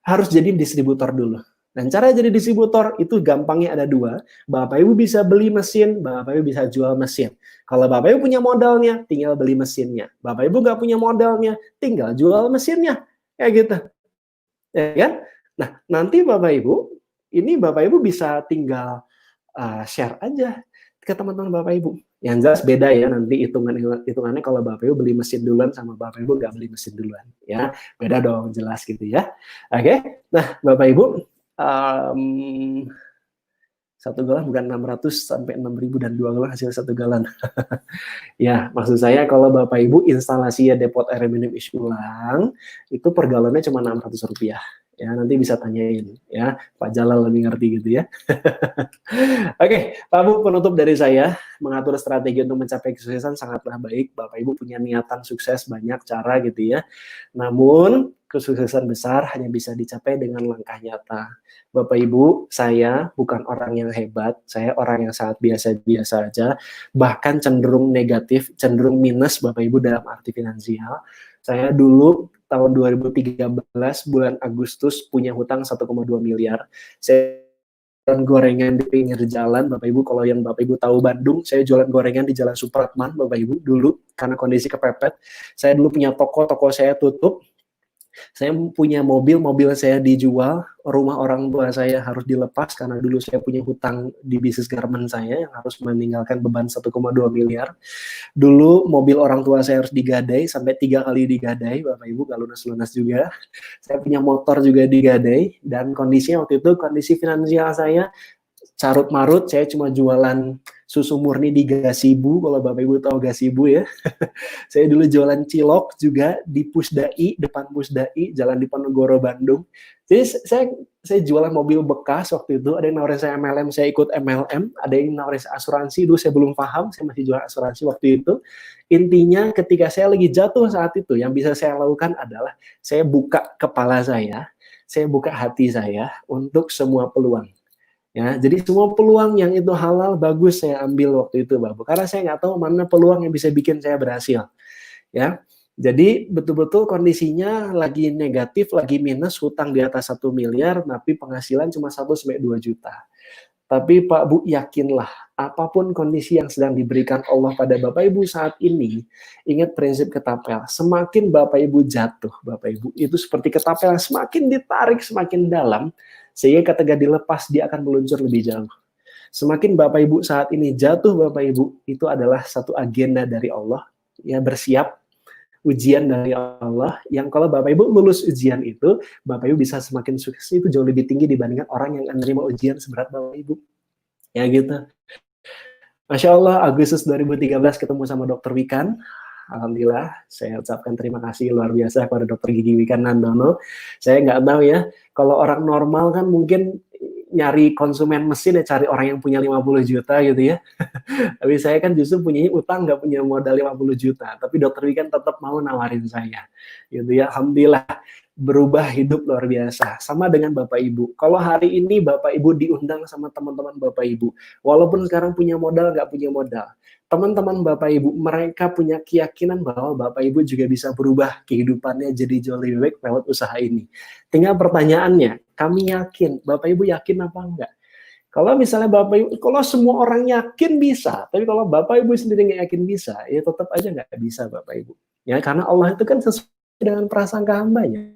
harus jadi distributor dulu. Dan cara jadi distributor itu gampangnya ada dua. Bapak Ibu bisa beli mesin, Bapak Ibu bisa jual mesin. Kalau Bapak Ibu punya modalnya, tinggal beli mesinnya. Bapak Ibu nggak punya modalnya, tinggal jual mesinnya. Kayak gitu. Ya kan? Nah, nanti Bapak Ibu bisa tinggal share aja ke teman-teman Bapak Ibu. Yang jelas beda ya nanti hitungannya kalau Bapak Ibu beli mesin duluan sama Bapak Ibu nggak beli mesin duluan. Ya, beda dong, jelas gitu ya. Oke, nah Bapak Ibu, 1 galon bukan 600 sampai 6.000 dan 2 galon hasil 1 galon. Ya, maksud saya kalau Bapak Ibu instalasi depot air minum isi ulang, itu per galonnya cuma Rp600. Ya, nanti bisa tanyain ya, Pak Jalal lebih ngerti gitu ya. Oke, Pak Bu, penutup dari saya, mengatur strategi untuk mencapai kesuksesan sangatlah baik. Bapak Ibu punya niatan sukses banyak cara gitu ya. Namun, kesuksesan besar hanya bisa dicapai dengan langkah nyata. Bapak Ibu, saya bukan orang yang hebat, saya orang yang sangat biasa-biasa aja, bahkan cenderung negatif, cenderung minus Bapak Ibu dalam arti finansial. Saya dulu tahun 2013 bulan Agustus punya hutang 1,2 miliar. Saya jualan gorengan di pinggir jalan, Bapak Ibu. Kalau yang Bapak Ibu tahu Bandung, saya jualan gorengan di Jalan Supratman, Bapak Ibu, dulu karena kondisi kepepet. Saya dulu punya toko saya tutup. Saya punya mobil saya dijual, rumah orang tua saya harus dilepas karena dulu saya punya hutang di bisnis garment saya yang harus meninggalkan beban 1,2 miliar. Dulu mobil orang tua saya harus digadai sampai 3 kali digadai, Bapak Ibu, gak lunas-lunas juga. Saya punya motor juga digadai, dan kondisinya waktu itu, kondisi finansial saya carut marut. Saya cuma jualan susu murni di Gasibu, kalau Bapak Ibu tahu Gasibu ya. Saya dulu jualan cilok juga di Pusdai, depan Pusdai, Jalan Diponegoro, Bandung. Jadi saya jualan mobil bekas waktu itu. Ada yang nawarin saya MLM, saya ikut MLM. Ada yang nawarin saya asuransi, dulu saya belum paham, saya masih jual asuransi waktu itu. Intinya ketika saya lagi jatuh saat itu, yang bisa saya lakukan adalah saya buka kepala saya buka hati saya untuk semua peluang. Ya, jadi semua peluang yang itu halal bagus saya ambil waktu itu, Bapak. Karena saya nggak tahu mana peluang yang bisa bikin saya berhasil. Ya, jadi betul-betul kondisinya lagi negatif, lagi minus, hutang di atas 1 miliar, tapi penghasilan cuma 1-2 juta. Tapi Pak Bu, yakinlah, apapun kondisi yang sedang diberikan Allah pada Bapak Ibu saat ini, ingat prinsip ketapel. Semakin Bapak Ibu jatuh, Bapak Ibu, itu seperti ketapel, semakin ditarik semakin dalam, sehingga ketika dilepas dia akan meluncur lebih jauh. Semakin Bapak Ibu saat ini jatuh, Bapak Ibu, itu adalah satu agenda dari Allah, ya, bersiap ujian dari Allah, yang kalau Bapak Ibu lulus ujian itu, Bapak Ibu bisa semakin sukses itu jauh lebih tinggi dibandingkan orang yang menerima ujian seberat Bapak Ibu. Ya gitu. Masya Allah, Agustus 2013 ketemu sama Dr. Wikan. Alhamdulillah, saya ucapkan terima kasih luar biasa kepada Dr. Gigi Wikan Nandono. Saya nggak tahu ya, kalau orang normal kan mungkin nyari konsumen mesin ya cari orang yang punya 50 juta gitu ya. Tapi saya kan justru punya utang, nggak punya modal 50 juta. Tapi Dr. Wikan tetap mau nawarin saya. Gitu ya, Alhamdulillah berubah hidup luar biasa. Sama dengan Bapak Ibu. Kalau hari ini Bapak Ibu diundang sama teman-teman Bapak Ibu. Walaupun sekarang punya modal, nggak punya modal. Teman-teman Bapak Ibu, mereka punya keyakinan bahwa Bapak Ibu juga bisa berubah kehidupannya jadi jauh lebih baik lewat usaha ini. Tinggal pertanyaannya, kami yakin, Bapak Ibu yakin apa enggak? Kalau misalnya Bapak Ibu, kalau semua orang yakin bisa, tapi kalau Bapak Ibu sendiri nggak yakin bisa, ya tetap aja nggak bisa Bapak Ibu. Ya, karena Allah itu kan sesuai dengan prasangka hambanya.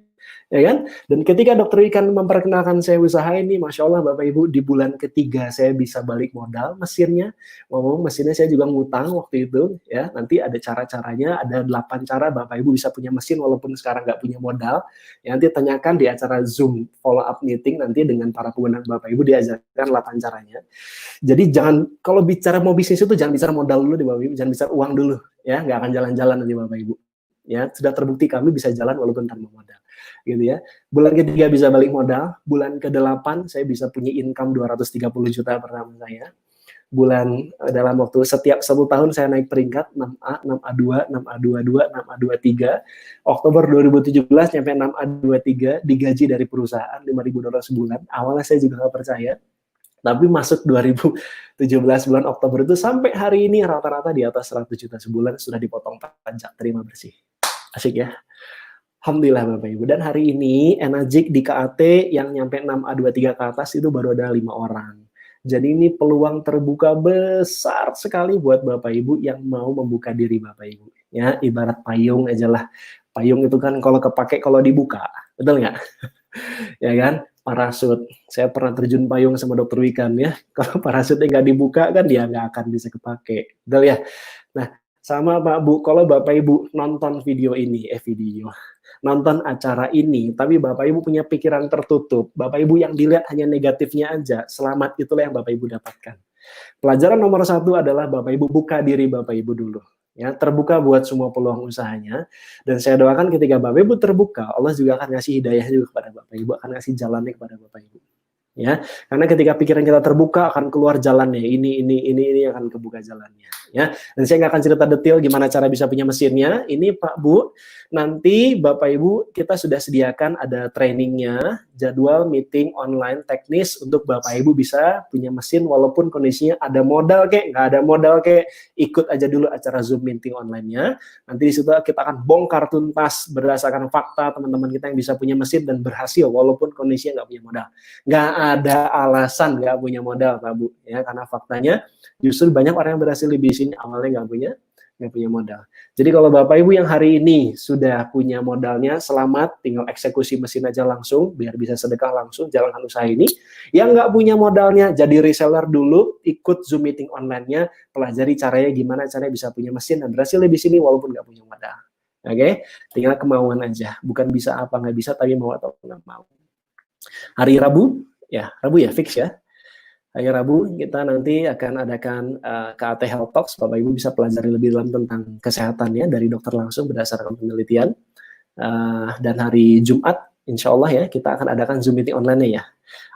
Ya kan? Dan ketika Dr. Wikan memperkenalkan saya usaha ini, Masya Allah Bapak Ibu, di bulan ketiga saya bisa balik modal mesinnya. Ngomong mesinnya saya juga ngutang waktu itu, ya. Nanti ada cara-caranya, ada 8 cara Bapak Ibu bisa punya mesin walaupun sekarang nggak punya modal. Ya, nanti tanyakan di acara Zoom follow up meeting nanti dengan para pemenang Bapak Ibu diajarkan 8 caranya. Jadi jangan, kalau bicara mau bisnis itu jangan bicara modal dulu di Bapak Ibu, jangan bicara uang dulu, ya. Nggak akan jalan-jalan nanti Bapak Ibu. Ya, sudah terbukti kami bisa jalan walaupun tanpa modal. Gitu ya. Bulan ketiga bisa balik modal, bulan ke-8 saya bisa punya income 230 juta pertama saya. Bulan dalam waktu setiap 1 tahun saya naik peringkat 6A, 6A2, 6A22, 6A23. Oktober 2017 nyampe 6A23, digaji dari perusahaan $5.000 sebulan. Awalnya saya juga nggak percaya. Tapi masuk 2017 bulan Oktober itu sampai hari ini rata-rata di atas 100 juta sebulan sudah dipotong pajak terima bersih. Asik ya. Alhamdulillah Bapak Ibu. Dan hari ini Enagic di KAT yang nyampe 6A23 ke atas itu baru ada 5 orang. Jadi ini peluang terbuka besar sekali buat Bapak Ibu yang mau membuka diri Bapak Ibu. Ya, ibarat payung aja lah. Payung itu kan kalau kepake kalau dibuka. Betul nggak? Ya kan? Parasut. Saya pernah terjun payung sama Dr. Wikan ya. Kalau parasutnya nggak dibuka kan dia nggak akan bisa kepake. Betul ya? Nah, sama Pak Bu, kalau Bapak Ibu nonton video ini, nonton acara ini, tapi Bapak Ibu punya pikiran tertutup, Bapak Ibu yang dilihat hanya negatifnya aja, selamat itulah yang Bapak Ibu dapatkan. Pelajaran nomor 1 adalah Bapak Ibu buka diri Bapak Ibu dulu. Ya, terbuka buat semua peluang usahanya, dan saya doakan ketika Bapak Ibu terbuka, Allah juga akan ngasih hidayah juga kepada Bapak Ibu, akan ngasih jalannya kepada Bapak Ibu. Ya, karena ketika pikiran kita terbuka akan keluar jalannya, ini akan kebuka jalannya, ya. Dan saya nggak akan cerita detail gimana cara bisa punya mesinnya. Ini Pak Bu, nanti Bapak Ibu kita sudah sediakan ada trainingnya, jadwal meeting online teknis untuk Bapak Ibu bisa punya mesin walaupun kondisinya ada modal kek, nggak ada modal kek, ikut aja dulu acara Zoom meeting online-nya. Nanti di situ kita akan bongkar tuntas berdasarkan fakta teman-teman kita yang bisa punya mesin dan berhasil walaupun kondisinya nggak punya modal. Nggak ada alasan nggak punya modal Pak Bu, ya, karena faktanya justru banyak orang yang berhasil di bisnis awalnya nggak punya modal. Jadi kalau Bapak Ibu yang hari ini sudah punya modalnya, selamat, tinggal eksekusi mesin aja langsung biar bisa sedekah langsung jalankan usaha ini. Yang nggak punya modalnya jadi reseller dulu, ikut Zoom meeting online-nya, pelajari caranya gimana caranya bisa punya mesin dan berhasil di sini walaupun nggak punya modal. Oke, tinggal kemauan aja, bukan bisa apa nggak bisa tapi mau atau nggak mau. Hari Rabu ya fix ya. Hari Rabu kita nanti akan adakan KAT Health Talks. Bapak Ibu bisa pelajari lebih dalam tentang kesehatannya dari dokter langsung berdasarkan penelitian. Dan hari Jumat, insya Allah ya, kita akan adakan Zoom meeting online-nya ya.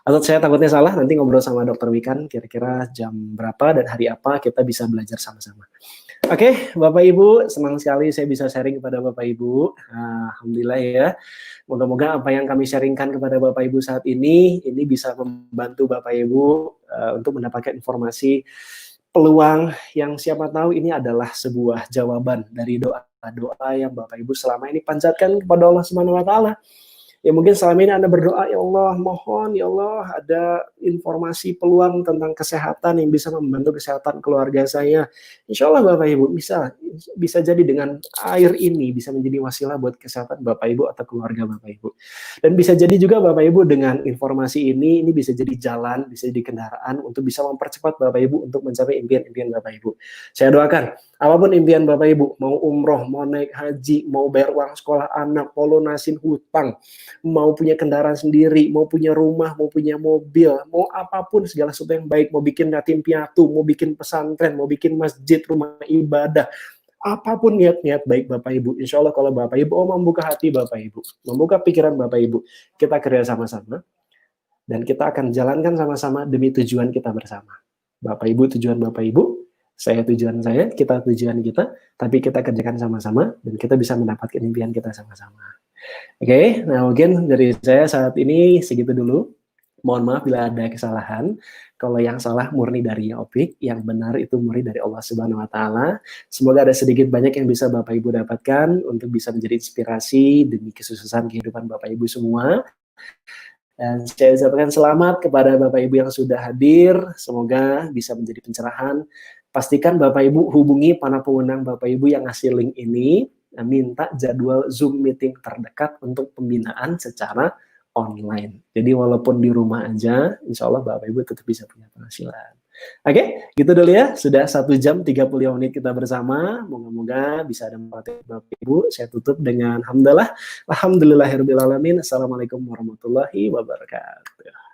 Atau saya takutnya salah, nanti ngobrol sama Dokter Wikan kira-kira jam berapa dan hari apa kita bisa belajar sama-sama. Oke, Bapak Ibu, senang sekali saya bisa sharing kepada Bapak Ibu. Alhamdulillah ya. Moga-moga apa yang kami sharingkan kepada Bapak Ibu saat ini bisa membantu Bapak Ibu untuk mendapatkan informasi peluang yang siapa tahu ini adalah sebuah jawaban dari doa yang Bapak Ibu selama ini panjatkan kepada Allah Subhanahu wa taala. Ya mungkin selama ini Anda berdoa, ya Allah mohon ya Allah ada informasi peluang tentang kesehatan yang bisa membantu kesehatan keluarga saya. Insya Allah Bapak Ibu bisa jadi dengan air ini bisa menjadi wasilah buat kesehatan Bapak Ibu atau keluarga Bapak Ibu. Dan bisa jadi juga Bapak Ibu dengan informasi ini bisa jadi jalan, bisa jadi kendaraan untuk bisa mempercepat Bapak Ibu untuk mencapai impian-impian Bapak Ibu. Saya doakan apapun impian Bapak Ibu, mau umroh, mau naik haji, mau bayar uang sekolah anak, mau lunasin hutang, mau punya kendaraan sendiri, mau punya rumah, mau punya mobil, mau apapun segala sesuatu yang baik, mau bikin yatim piatu, mau bikin pesantren, mau bikin masjid, rumah ibadah, apapun niat-niat baik Bapak Ibu, insya Allah kalau Bapak Ibu membuka hati Bapak Ibu, membuka pikiran Bapak Ibu, kita kerja sama-sama, dan kita akan jalankan sama-sama demi tujuan kita bersama. Bapak Ibu tujuan Bapak Ibu, saya tujuan saya, kita tujuan kita, tapi kita kerjakan sama-sama, dan kita bisa mendapatkan impian kita sama-sama. Oke, nah mungkin dari saya saat ini segitu dulu. Mohon maaf bila ada kesalahan. Kalau yang salah murni dari Opik, yang benar itu murni dari Allah Subhanahu wa taala. Semoga ada sedikit banyak yang bisa Bapak Ibu dapatkan untuk bisa menjadi inspirasi demi kesuksesan kehidupan Bapak Ibu semua. Dan saya ucapkan selamat kepada Bapak Ibu yang sudah hadir. Semoga bisa menjadi pencerahan. Pastikan Bapak Ibu hubungi para pemenang Bapak Ibu yang ngasih link ini. Minta jadwal Zoom meeting terdekat untuk pembinaan secara online. Jadi walaupun di rumah aja, insya Allah Bapak Ibu tetap bisa punya penghasilan. Oke, gitu dulu ya. Sudah 1 jam 30 menit kita bersama. Moga-moga bisa ada manfaat Bapak Ibu. Saya tutup dengan hamdalah. Alhamdulillahirrahmanirrahim. Assalamualaikum warahmatullahi wabarakatuh.